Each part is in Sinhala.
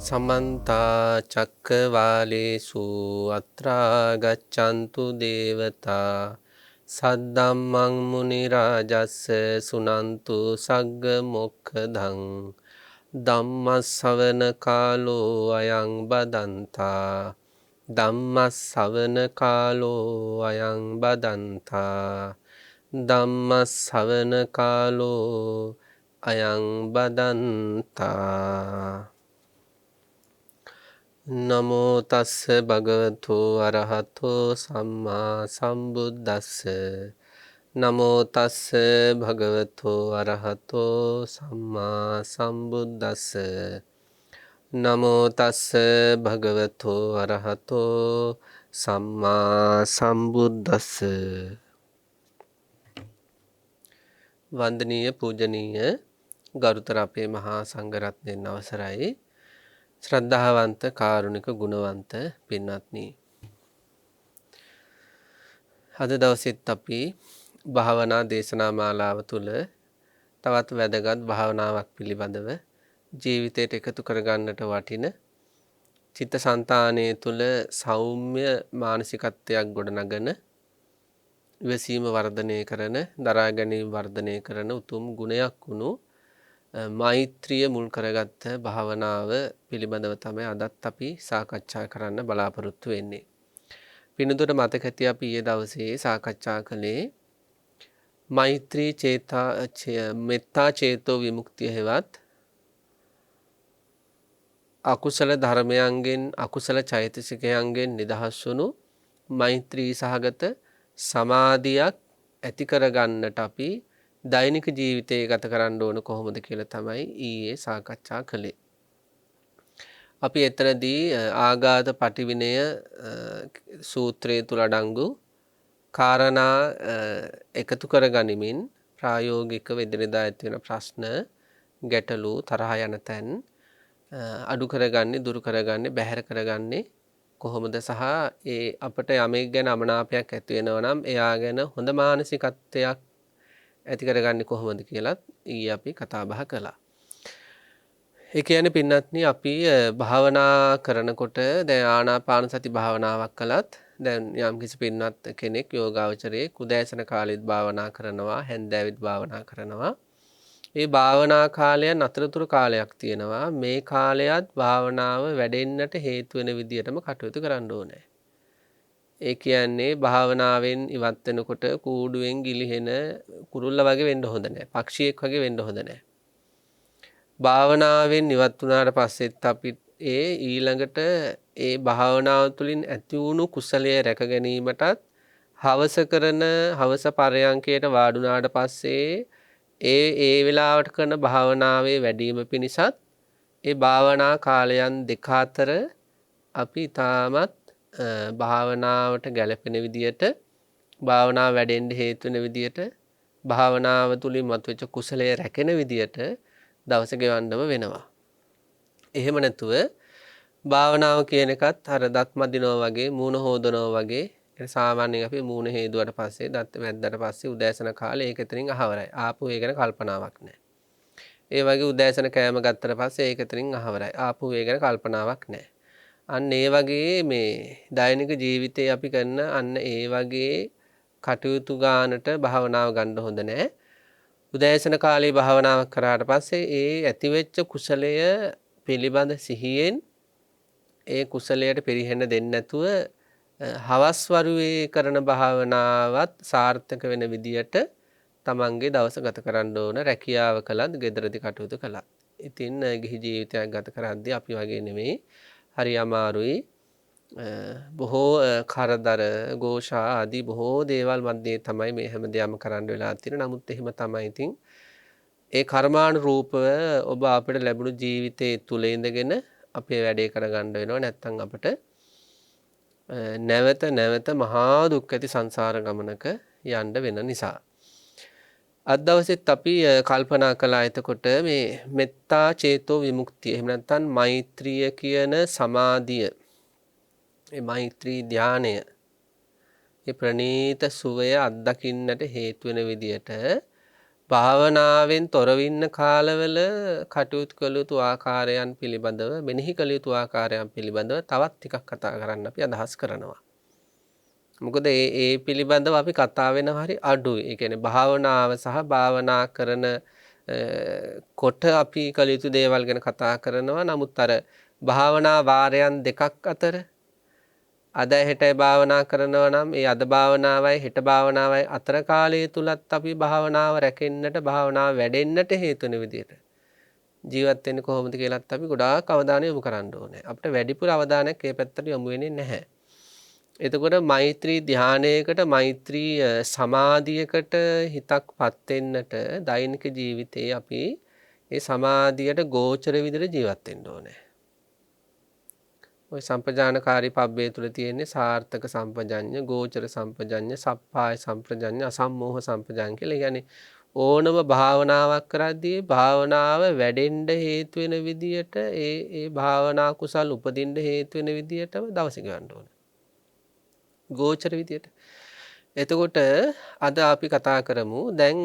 समन्ता चक्रवालेषु अत्रा गच्छन्तु देवता सद्धम्मं मुनिराजस्य सुनन्तु सग्गमोक्षदं ධම්මස්සවන කාලෝ අයං බදන්තා ධම්මස්සවන කාලෝ අයං බදන්තා ධම්මස්සවන කාලෝ අයං බදන්තා නමෝ තස්ස භගවතු අරහතෝ සම්මා සම්බුද්දස්ස නමෝ තස්ස භගවතු අරහතෝ සම්මා සම්බුද්දස්ස නමෝ තස්ස භගවතු අරහතෝ සම්මා සම්බුද්දස්ස වන්දනීය පූජනීය ගරුතර අපේ මහා සංඝරත්නයන් අවසරයි ශ්‍රද්ධාවන්ත කාරුණික ගුණවන්ත පින්වත්නි අද දවසෙත් අපි භාවනා දේශනා මාලාව තුළ තවත් වැදගත් භාවනාවක් පිළිබඳව ජීවිතයට එකතු කරගන්නට වටින චිත්තසංතානයේ තුළ සෞම්‍ය මානසිකත්වයක් ගොඩනගන ඉවසීම වර්ධනය කරන දරා ගැනීම වර්ධනය කරන උතුම් ගුණයක් වුණු මෛත්‍රිය මුල් කරගත්ත භාවනාව පිළිබඳව තමයි අදත් අපි සාකච්ඡා කරන්න බලාපොරොත්තු වෙන්නේ. පින්නතුට මතක ඇති අපි ඊයේ දවසේ සාකච්ඡා කළේ මෛත්‍රී මෙත්තා චේතෝ විමුක්තිය හෙවත් අකුසල ධර්මයන්ගෙන් අකුසල චෛතසිකයන්ගෙන් නිදහස් වුණු මෛත්‍රී සහගත සමාධියක් ඇති කරගන්නට අපි දෛනික ජීවිතයේ ගත කරන්න ඕන කොහොමද කියලා තමයි ඊයේ සාකච්ඡා කළේ. අපි එතනදී ආඝාත පටිවිණය සූත්‍රයේ තුල අඩංගු කාරණා එකතු කර ගනිමින් ප්‍රායෝගිකව එදිනෙදා ඇති වෙන ප්‍රශ්න ගැටලු තරහ යන තැන් අඩු කරගන්නේ දුරු කරගන්නේ බැහැර කරගන්නේ කොහොමද සහ ඒ අපට යමෙක් ගැන අමනාපයක් ඇති වෙනවා නම් එයා ගැන හොඳ මානසිකත්වයක් ඇති කරගන්නේ කොහොමද කියලාත් ඊයේ අපි කතා බහ කළා. ඒ කියන්නේ පින්නත්නි අපි භාවනා කරනකොට දැන් ආනාපාන සති භාවනාවක් කළත් දැන් යම් කිසි පින්නත් කෙනෙක් යෝගාවචරයේ උදෑසන කාලෙත් භාවනා කරනවා හැන්දෑවෙත් භාවනා කරනවා. මේ භාවනා කාලයන් අතරතුර කාලයක් තියෙනවා. මේ කාලයත් භාවනාව වැඩෙන්නට හේතු වෙන විදිහටම කටයුතු කරන්න ඕනේ. ඒ කියන්නේ භාවනාවෙන් ඉවත් වෙනකොට කූඩුවෙන් ගිලිහෙන කුරුල්ල වගේ වෙන්න හොඳ නැහැ. පක්ෂියෙක් වගේ වෙන්න හොඳ නැහැ. භාවනාවෙන් ඉවත් වුණාට පස්සෙත් අපි ඊළඟට ඒ භාවනාව තුළින් ඇති වුණු කුසලයේ රැක ගැනීමටත් හවස පරයන්කයට වාඩුණාට පස්සේ ඒ වෙලාවට කරන භාවනාවේ වැඩිම පිණිසත් ඒ භාවනා කාලයන් දෙක අතර අපි තාමත් භාවනාවට ගැලපෙන විදියට භාවනාව වැඩෙන්න හේතු වෙන විදියට භාවනාව තුළින් මතුවෙච්ච කුසලයේ රැකෙන විදියට දවස ගෙවන්නම වෙනවා. එහෙම නැතුව භාවනාව කියන එකත් අර දත් මදිනවා වගේ මූණ හොදනවා වගේ සාමාන්‍යයෙන් අපි මූණ හේදුවට පස්සේ දත් මැද්දට පස්සේ උදෑසන කාලේ ඒක එතනින් අහවරයි. ආපහු ඒ ගැන කල්පනාවක් නැහැ. ඒ වගේ උදෑසන කෑම ගත්තට පස්සේ ඒක එතනින් අහවරයි. ආපහු ඒ ගැන කල්පනාවක් නැහැ. අන්න ඒ වගේ මේ දෛනික ජීවිතේ අපි කරන අන්න ඒ වගේ කටයුතු ගන්නට භාවනාව ගන්න හොඳ නැහැ. උදෑසන කාලේ භාවනාවක් කරාට පස්සේ ඒ ඇතිවෙච්ච කුසලය පිළිබඳ සිහියෙන් ඒ කුසලයට පිරිහෙන්න දෙන්නේ නැතුව හවස් වරුවේ කරන භාවනාවත් සාර්ථක වෙන විදියට තමන්ගේ දවස ගත කරන්න ඕන. රැකියාව කළත් ගෙදරදී කටයුතු කළත්. ඉතින් ගිහි ජීවිතයක් ගත කරද්දී අපි වගේ නෙමෙයි. හරි අමාරුයි. බොහෝ කරදර ഘോഷා ආදී බොහෝ දේවල් මැද්දේ තමයි මේ හැම දෙයක්ම කරන්න වෙලා තියෙන්නේ. නමුත් එහෙම තමයි ඉතින් ඒ කර්මානුරූපව ඔබ අපිට ලැබුණු ජීවිතයේ තුල ඉඳගෙන අපේ වැඩේ කරගන්න වෙනවා. නැත්නම් අපිට නැවත මහා දුක් ඇති සංසාර ගමනක යන්න වෙන නිසා. අද දවසෙත් අපි කල්පනා කළා එතකොට මේ මෙත්තා චේතෝ විමුක්තිය එහෙම නැත්නම් මෛත්‍රිය කියන සමාධිය මේ මෛත්‍රී ධානය මේ ප්‍රණීත සුවය අත්දකින්නට හේතු වෙන විදියට භාවනාවෙන් තොරව ඉන්න කාලවල කටයුතු කළ යුතු ආකාරයන් පිළිබඳව මෙනෙහි කළ යුතු ආකාරයන් පිළිබඳව තවත් ටිකක් කතා කරන්න අපි අදහස් කරනවා. මොකද ඒ පිළිබඳව අපි කතා වෙනවා හරි අඩුයි. ඒ කියන්නේ භාවනාව සහ භාවනා කරන කොට අපි කළ යුතු දේවල් ගැන කතා කරනවා. නමුත් අර භාවනා වාරයන් දෙකක් අතර අද හෙටයි භාවනා කරනවා නම් ඒ අද භාවනාවයි හෙට භාවනාවයි අතර කාලය තුලත් අපි භාවනාව රැකෙන්නට භාවනාව වැඩෙන්නට හේතු වෙන විදිහට ජීවත් වෙන්නේ කොහොමද කියලාත් අපි ගොඩාක් අවධානය යොමු කරන්න ඕනේ. අපිට වැඩිපුර අවධානයක් ඒ පැත්තට යොමු වෙන්නේ නැහැ. එතකොට මෛත්‍රී ධානයකට මෛත්‍රී සමාධියකට හිතක්පත් වෙන්නට දෛනික ජීවිතේ අපි ඒ සමාධියට ගෝචර විදිහට ජීවත් වෙන්න ඕනේ. ඔය සම්පජානකාරී පබ්බේ තුල තියෙන්නේ සාර්ථක සම්පජඤ්ඤ, ගෝචර සම්පජඤ්ඤ, සප්පාය සම්පජඤ්ඤ, අසම්මෝහ සම්පජඤ්ඤ කියලා. කියන්නේ ඕනම භාවනාවක් කරද්දී භාවනාව වැඩෙන්න හේතු වෙන විදියට ඒ භාවනා කුසල් උපදින්න හේතු වෙන විදියටම දවස ගන්න ඕනේ. ගෝචර විදියට. එතකොට අද අපි කතා කරමු දැන්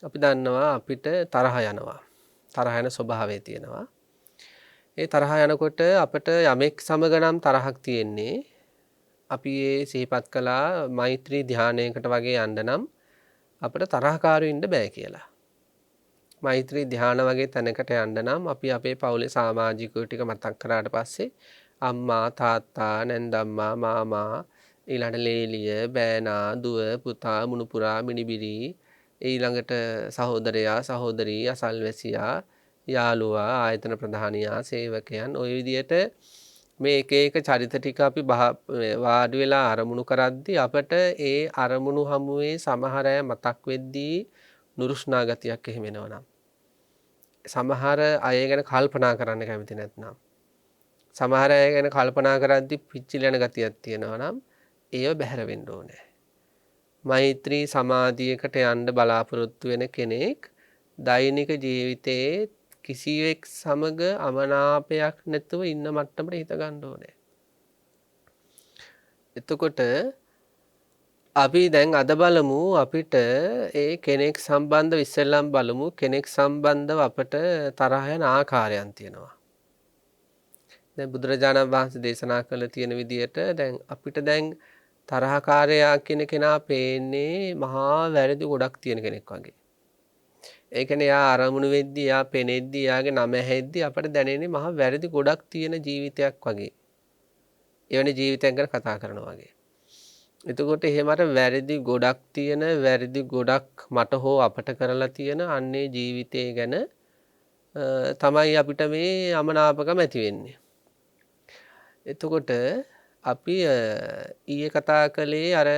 අපි දන්නවා අපිට තරහ යනවා. තරහ යන ස්වභාවය තියෙනවා. ඒ තරහ යනකොට අපිට යමෙක් සමග නම් තරහක් තියෙන්නේ අපි ඒ සිහිපත් කළා මෛත්‍රී ධානයකට වගේ යන්න නම් අපිට තරහකාරී ඉන්න බෑ කියලා. මෛත්‍රී ධාන වගේ තැනකට යන්න නම් අපි අපේ පවුලේ සමාජිකයෝ ටික මතක් කරාට පස්සේ අම්මා තාත්තා නැන්දම්මා මාමා ඊළඟට ලේලිය බෑනා දුව පුතා මුණුපුරා මිනිබිරි ඊළඟට සහෝදරයා සහෝදරී අසල්වැසියා යාළුවා ආයතන ප්‍රධානියා සේවකයන් ওই විදියට මේ එක එක චරිත ටික අපි වාඩි වෙලා අරමුණු කරද්දී අපට ඒ අරමුණු හමුවේ සමහර අය මතක් වෙද්දී නුරුස්නා ගතියක් එහෙම එනවනම් සමහර අය ගැන කල්පනා කරන්න කැමති නැත්නම් සමහර අය ගැන කල්පනා කරද්දී පිච්චිල යන ගතියක් තියෙනවා නම් ඒව බැහැර වෙන්න ඕනේ. මෛත්‍රී සමාධියකට යන්න බලාපොරොත්තු වෙන කෙනෙක් දෛනික ජීවිතයේ කිසිවෙක් සමග අමනාපයක් නැතුව ඉන්න මට්ටමට හිත ගන්න ඕනේ. එතකොට අපි දැන් අද බලමු අපිට ඒ කෙනෙක් සම්බන්ධව ඉස්සෙල්ලම බලමු කෙනෙක් සම්බන්ධව අපට තරහ යන ආකාරයන් තියෙනවා. දැන් බුදුරජාණන් වහන්සේ දේශනා කළ තියෙන විදිහට දැන් අපිට දැන් තරහකාරයා කියන කෙනා පේන්නේ මහා වැරදි ගොඩක් තියෙන කෙනෙක් වගේ. ඒ කියන්නේ යා අරමුණු වෙද්දී යා පෙනෙද්දී යාගේ නම ඇහෙද්දී අපට දැනෙන්නේ මහා වැරදි ගොඩක් තියෙන ජීවිතයක් වගේ. එවැනි ජීවිතයක් ගැන කතා කරනවා වගේ. එතකොට එහෙම අර වැරදි ගොඩක් තියෙන වැරදි ගොඩක් මට හෝ අපට කරලා තියෙන අන්නේ ජීවිතය ගැන තමයි අපිට මේ අමනාපකම ඇති වෙන්නේ. එතකොට අපි ඊයේ කතා කළේ අර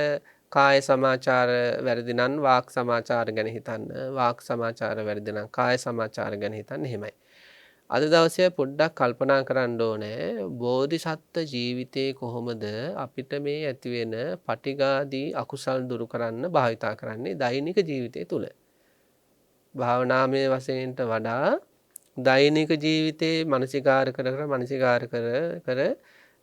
කාය සමාචාර වැරදි නම් වාක් සමාචාර ගැන හිතන්න වාක් සමාචාර වැරදි නම් කාය සමාචාර ගැන හිතන්න එහෙමයි. අද දවසේ පොඩ්ඩක් කල්පනා කරන්න ඕනේ බෝධිසත්ත්ව ජීවිතේ කොහොමද අපිට මේ ඇති වෙන පටිඝාදී අකුසල් දුරු කරන්න භාවිතා කරන්නේ දෛනික ජීවිතය තුල. භාවනාමය වශයෙන්ට වඩා දෛනික ජීවිතේ මානසිකාර කර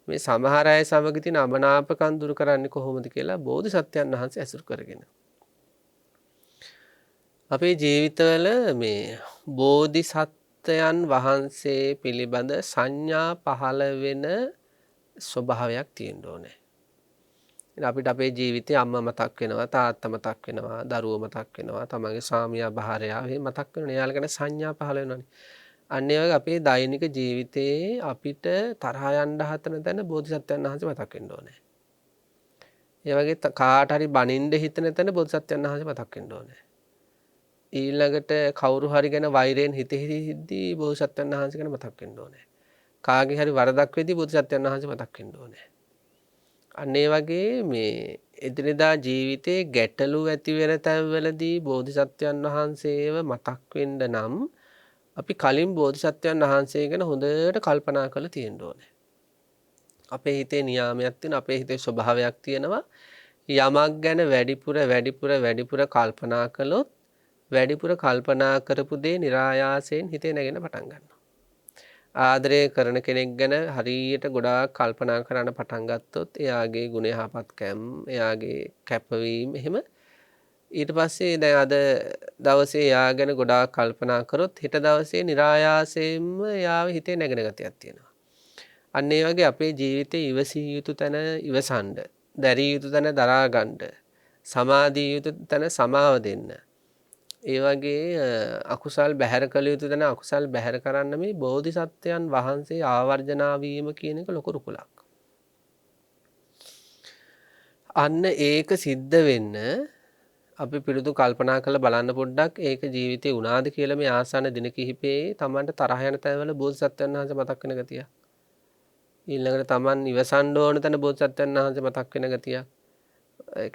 මේ සමහර අය සමග තියෙන අමනාපකම් දුරු කරන්නේ කොහොමද කියලා බෝධිසත්වයන් වහන්සේ ඇසුරු කරගෙන. අපේ ජීවිතවල මේ බෝධිසත්වයන් වහන්සේ පිළිබඳ සංඥා පහළ වෙන ස්වභාවයක් තියෙන්න ඕනේ. අපිට අපේ ජීවිතේ අම්මා මතක් වෙනවා, තාත්තා මතක් වෙනවා, දරුවෝ මතක් වෙනවා, තමන්ගේ ස්වාමියා භාර්යාව එහෙම මතක් වෙනවා. එයාලා ගැන සංඥා පහළ වෙනවානේ. අන්න ඒ වගේ අපේ දෛනික ජීවිතයේ අපිට තරහ යන්න හදන තැන බෝධිසත්වයන් වහන්සේ මතක් වෙන්න ඕනේ. ඒ වගේ කාට හරි බනින්න හිතන තැන බෝධිසත්වයන් වහන්සේ මතක් වෙන්න ඕනේ. ඊළඟට කවුරු හරි ගැන වෛරයෙන් හිතෙහිදී බෝධිසත්වයන් වහන්සේ ගැන මතක් වෙන්න ඕනේ. කාගේ හරි වරදක් වෙද්දී බෝධිසත්වයන් වහන්සේ මතක් වෙන්න ඕනේ. අන්න ඒ වගේ මේ එදිනෙදා ජීවිතේ ගැටලු ඇති වෙන තැන්වලදී බෝධිසත්වයන් වහන්සේව මතක් වෙන්න නම් අපි කලින් බෝධිසත්වයන් වහන්සේ ගැන හොඳට කල්පනා කරලා තියෙන්න ඕනේ. අපේ හිතේ නියාමයක් තියෙනවා, අපේ හිතේ ස්වභාවයක් තියෙනවා. යමක් ගැන වැඩිපුර කල්පනා කළොත් වැඩිපුර කල්පනා කරපු දේ નિરાයාසයෙන් හිතේ නැගෙන පටන් ගන්නවා. ආදරය කරන කෙනෙක් ගැන හරියට ගොඩාක් කල්පනා කරන්න පටන් ගත්තොත් එයාගේ ගුණ යහපත්කම්, එයාගේ කැපවීම එහෙම ඊට පස්සේ දැන් අද දවසේ යා ගැන ගොඩාක් කල්පනා කරොත් හෙට දවසේ નિરાයාසයෙන්ම යාව හිතේ නැගෙන ගතියක් තියෙනවා. අන්න ඒ වගේ අපේ ජීවිතේ ඉවසිය යුතු තැන ඉවසන්න, දැරිය යුතු තැන දරා ගන්න, සමාදිය යුතු තැන සමාව දෙන්න. ඒ වගේ අකුසල් බැහැර කළ යුතු තැන අකුසල් බැහැර කරන්න මේ බෝධිසත්වයන් වහන්සේ ආවර්ජනා වීම කියන එක ලොකු රුකුලක්. අන්න ඒක සිද්ධ වෙන්න අපි පිළිතුරු කල්පනා කරලා බලන්න පොඩ්ඩක් ඒක ජීවිතේ උනාද කියලා මේ ආසන්න දින කිහිපේ Tamanට තරහ යන තැන්වල බෝධිසත්වයන් වහන්සේ මතක් වෙන ගතිය. ඊළඟට Taman ඉවසන්න ඕන තැන බෝධිසත්වයන් වහන්සේ මතක් වෙන ගතිය.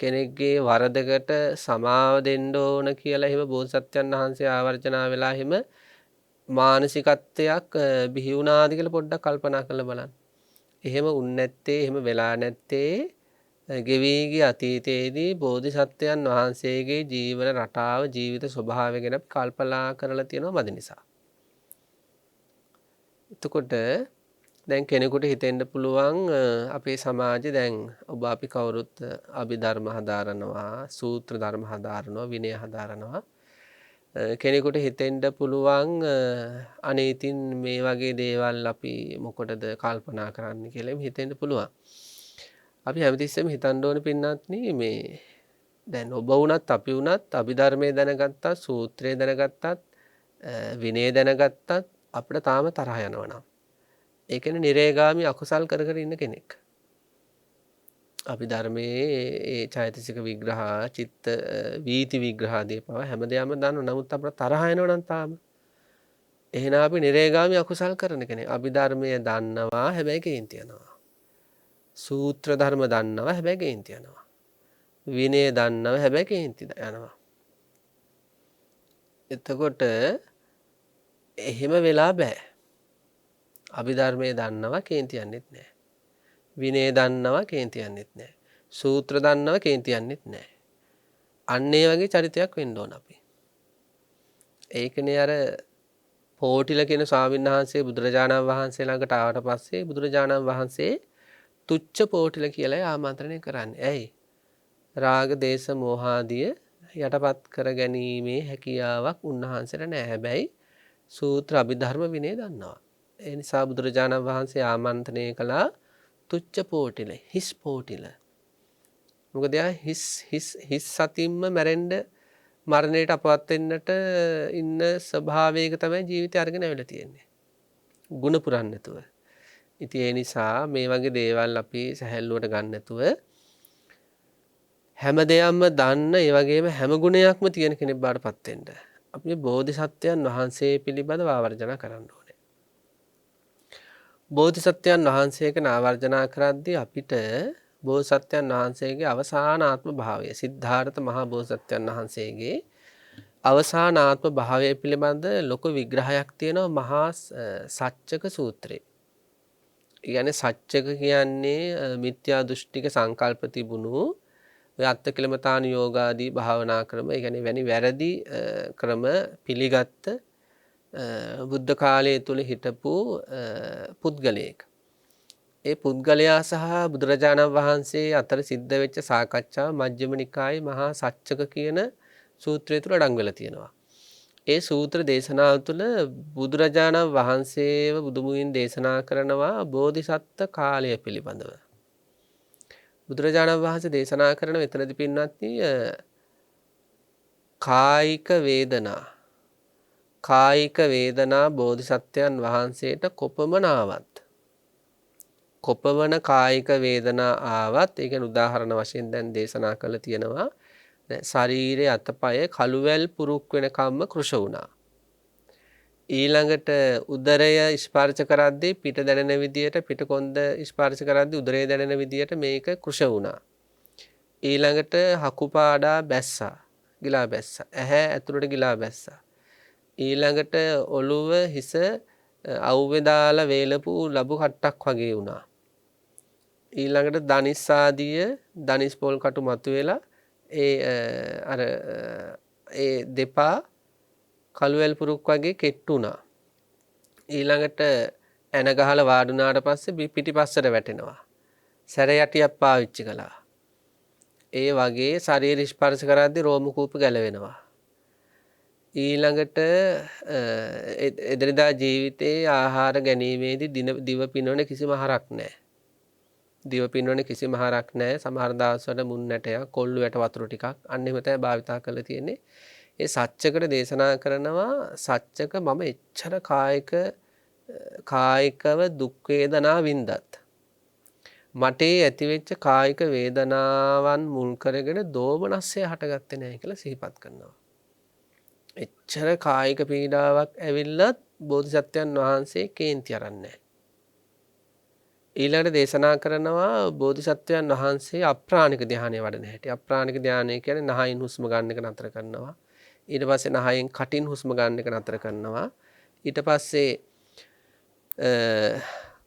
කෙනෙක්ගේ වරදකට සමාව දෙන්න ඕන කියලා එහෙම බෝධිසත්වයන් වහන්සේ ආවර්ජනා වෙලා එහෙම මානසිකත්වයක් බිහි වුණාද කියලා පොඩ්ඩක් කල්පනා කරලා බලන්න. එහෙම උන් නැත්තේ එහෙම වෙලා නැත්තේ ගෙවීගේ අතීතයේදී බෝධිසත්වයන් වහන්සේගේ ජීවන රටාව ජීවිත ස්වභාවය ගැන කල්පනා කරලා තියෙනවා මදි නිසා. එතකොට දැන් කෙනෙකුට හිතෙන්න පුළුවන් අපේ සමාජයේ දැන් ඔබ අපි කවුරුත් අභිධර්ම හදාරනවා, සූත්‍ර ධර්ම හදාරනවා, විනය හදාරනවා. කෙනෙකුට හිතෙන්න පුළුවන් අනේ ඉතින් මේ වගේ දේවල් අපි මොකටද කල්පනා කරන්න කියලා හිතෙන්න පුළුවන්. අපි හැමතිස්සෙම හිතන්න ඕනේ පින්නත්නි මේ දැන් ඔබ වුණත් අපි වුණත් අභිධර්මයේ දැනගත්තත් සූත්‍රයේ දැනගත්තත් විනය දැනගත්තත් අපිට තාම තරහ යනවා නම් ඒ කියන්නේ නිරේගාමී අකුසල් කර කර ඉන්න කෙනෙක්. අභිධර්මයේ ඒ චෛතසික විග්‍රහ, චිත්ත වීති විග්‍රහ ආදී පවා හැමදේම දන්නවා. නමුත් අපිට තරහ එනවා නම් තාම. එහෙනම් අපි නිරේගාමී අකුසල් කරන කෙනෙක්. අභිධර්මයේ දන්නවා හැබැයි කේන්ති යනවා. සූත්‍ර ධර්ම දන්නවා හැබැයි කේන්ති යනවා. විනය දන්නවා හැබැයි කේන්ති යනවා. එතකොට එහෙම වෙලා බෑ. අභිධර්මයේ දන්නවා කේන්ති යන්නෙත් නෑ. විනය දන්නවා කේන්ති යන්නෙත් නෑ. සූත්‍ර දන්නවා කේන්ති යන්නෙත් නෑ. අන්න ඒ වගේ චරිතයක් වෙන්න ඕන අපි. ඒකනේ අර පෝටිල කියන ස්වාමීන් වහන්සේ බුදුරජාණන් වහන්සේ ළඟට ආවට පස්සේ බුදුරජාණන් වහන්සේ තුච්ච පෝටිල කියලා ආමන්ත්‍රණය කරන්නේ. ඇයි? රාග දේශ මොහාදිය යටපත් කර ගැනීමේ හැකියාවක් උන්වහන්සේට නැහැ. හැබැයි සූත්‍ර අභිධර්ම විනය දන්නවා. ඒ නිසා බුදුරජාණන් වහන්සේ ආමන්ත්‍රණය කළා තුච්ච පෝටිල, හිස් පෝටිල. මොකද එයා හිස් සතින්ම මැරෙන්න මරණයට අපවත් වෙන්නට ඉන්න ස්වභාවයක තමයි ජීවිතය අරගෙන ඇවිල්ලා තියෙන්නේ. ಗುಣ පුරන්නේ නැතුව. ඉතින් ඒ නිසා මේ වගේ දේවල් අපි සැහැල්ලුවට ගන්න නැතුව හැම දෙයක්ම දන්න ඒ වගේම හැම ගුණයක්ම තියෙන කෙනෙක් බාටපත් වෙන්න අපි බෝධිසත්වයන් වහන්සේ පිළිබඳව ආවර්ජනා කරන්න ඕනේ. බෝධිසත්වයන් වහන්සේක ආවර්ජනා කරද්දී අපිට බෝධිසත්වයන් වහන්සේගේ අවසානාත්ම භාවය සිද්ධාර්ථ මහා බෝධිසත්වයන් වහන්සේගේ අවසානාත්ම භාවය පිළිබඳ ලොකු විග්‍රහයක් තියෙනවා මහා සච්චක සූත්‍රයේ. කියන්නේ සච්චක කියන්නේ මිත්‍යා දෘෂ්ටික සංකල්ප තිබුණු ඔය අත්කිලමතාන යෝගාදී භාවනා ක්‍රම, ඒ කියන්නේ වැනි වැරදි ක්‍රම පිළිගත්ත බුද්ධ කාලයේ තුල හිටපු පුද්ගලයෙක්. ඒ පුද්ගලයා සහ බුදුරජාණන් වහන්සේ අතර සිද්ධ වෙච්ච සාකච්ඡාව මජ්ක්‍ධිම නිකායේ මහා සච්චක කියන සූත්‍රය තුල අඩංගු වෙලා තියෙනවා. ඒ සූත්‍ර දේශනාව තුළ බුදුරජාණන් වහන්සේව බුදුමුවින් දේශනා කරනවා බෝධිසත්ව කාලය පිළිබඳව. බුදුරජාණන් වහන්සේ දේශනා කරන එතනදී පින්නත්නි කායික වේදනා බෝධිසත්වයන් වහන්සේට කොපමණ කායික වේදනා ආවත් ඒ කියන්නේ උදාහරණ වශයෙන් දැන් දේශනා කරලා තියෙනවා ශරීරයේ අතපය කළුවැල් පුරුක් වෙනකම්ම කෘෂ වුණා. ඊළඟට උදරය ස්පර්ශ කරද්දී පිට දැනෙන විදියට පිට කොන්ද ස්පර්ශ කරද්දී උදරය දැනෙන විදියට මේක කෘෂ වුණා. ඊළඟට හකුපාඩා බැස්සා. ගිලා බැස්සා. ඇහැ ඇතුළට ගිලා බැස්සා. ඊළඟට ඔළුව හිස අවුවේ දාලා වේලපු ලබු කට්ටක් වගේ වුණා. ඊළඟට දනිස් ආදිය දනිස් පොල් කටු මතුවෙලා ඒ දෙපා කළුවැල් පුරුක් වගේ කෙට්ටුණා. ඊළඟට ඇන ගහලා වාඩුණාට පස්සේ පිටිපස්සට වැටෙනවා. සැර යටියක් පාවිච්චි කළා. ඒ වගේ ශරීර ස්පර්ශ කරද්දී රෝම කූප ගැලවෙනවා. ඊළඟට එදිනදා ජීවිතයේ ආහාර ගැනීමේදී දිව පිනවන කිසිම හරක් නැහැ. දිව පිනවන කිසිම හරක් නැහැ. සමහර දවස්වල මුන් නැටයක්, කොල්ලු වැට වතුර ටිකක් අන්න එහෙම තමයි භාවිතා කරලා තියෙන්නේ. ඒ සත්‍යකට දේශනා කරනවා සත්‍යක මම එච්චර කායිකව දුක් වේදනා වින්දත් මට ඇතිවෙච්ච කායික වේදනාවන් මුල් කරගෙන දෝමනස්සය හටගත්තේ නැහැ කියලා සිහිපත් කරනවා. එච්චර කායික පීඩාවක් ඇවිල්ලත් බෝධිසත්වයන් වහන්සේ කේන්ති අරන්නේ නැහැ. ඊළඟට දේශනා කරනවා බෝධිසත්වයන් වහන්සේ අප්‍රාණික ධානය වඩන හැටි. අප්‍රාණික ධානය කියන්නේ නහයින් හුස්ම ගන්න එක නතර කරනවා. ඊට පස්සේ නහයෙන් කටින් හුස්ම ගන්න එක නතර කරනවා. ඊට පස්සේ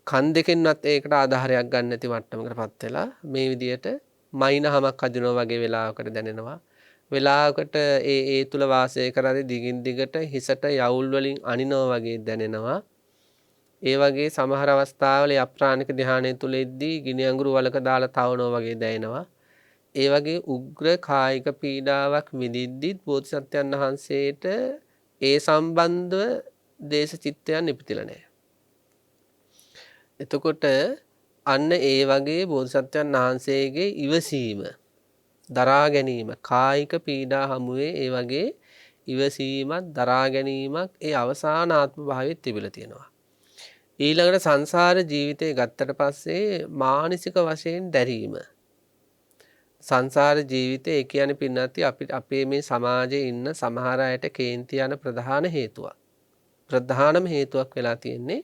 කන් දෙකෙන්වත් ඒකට ආධාරයක් ගන්න නැති මට්ටමකටපත් වෙලා මේ විදියට මයින්හමක් අදිනවා වගේ වෙලාවකට දැනෙනවා. වෙලාවකට ඒ තුල වාසය කරද්දී දිගින් දිගට හිසට යවුල් වලින් අනිනවා වගේ දැනෙනවා. ඒ වගේ සමහර අවස්ථාවල අප්‍රාණික ධානය තුලෙද්දී ගිනි අඟුරු වලක දාලා තවනවා වගේ දැනෙනවා. ඒ වගේ උග්‍ර කායික පීඩාවක් විඳිද්දිත් බෝධිසත්වයන් වහන්සේට ඒ සම්බන්ධව දේශ චිත්තයන් නිපිතිලා නැහැ. එතකොට අන්න ඒ වගේ බෝධිසත්වයන් වහන්සේගේ ඉවසීම දරා ගැනීම කායික පීඩා හමුවේ ඒ වගේ ඉවසීමක් දරා ගැනීමක් ඒ අවසානාත්ම භාවයේ තිබිලා තියෙනවා. ඊළඟට සංසාර ජීවිතය ගත්තට පස්සේ මානසික වශයෙන් දැරීම සංසාර ජීවිතය කියන්නේ පින්නත් අපේ මේ සමාජයේ ඉන්න සමහර අයට කේන්ති යන ප්‍රධාන හේතුවක්. ප්‍රධානම හේතුවක් වෙලා තියෙන්නේ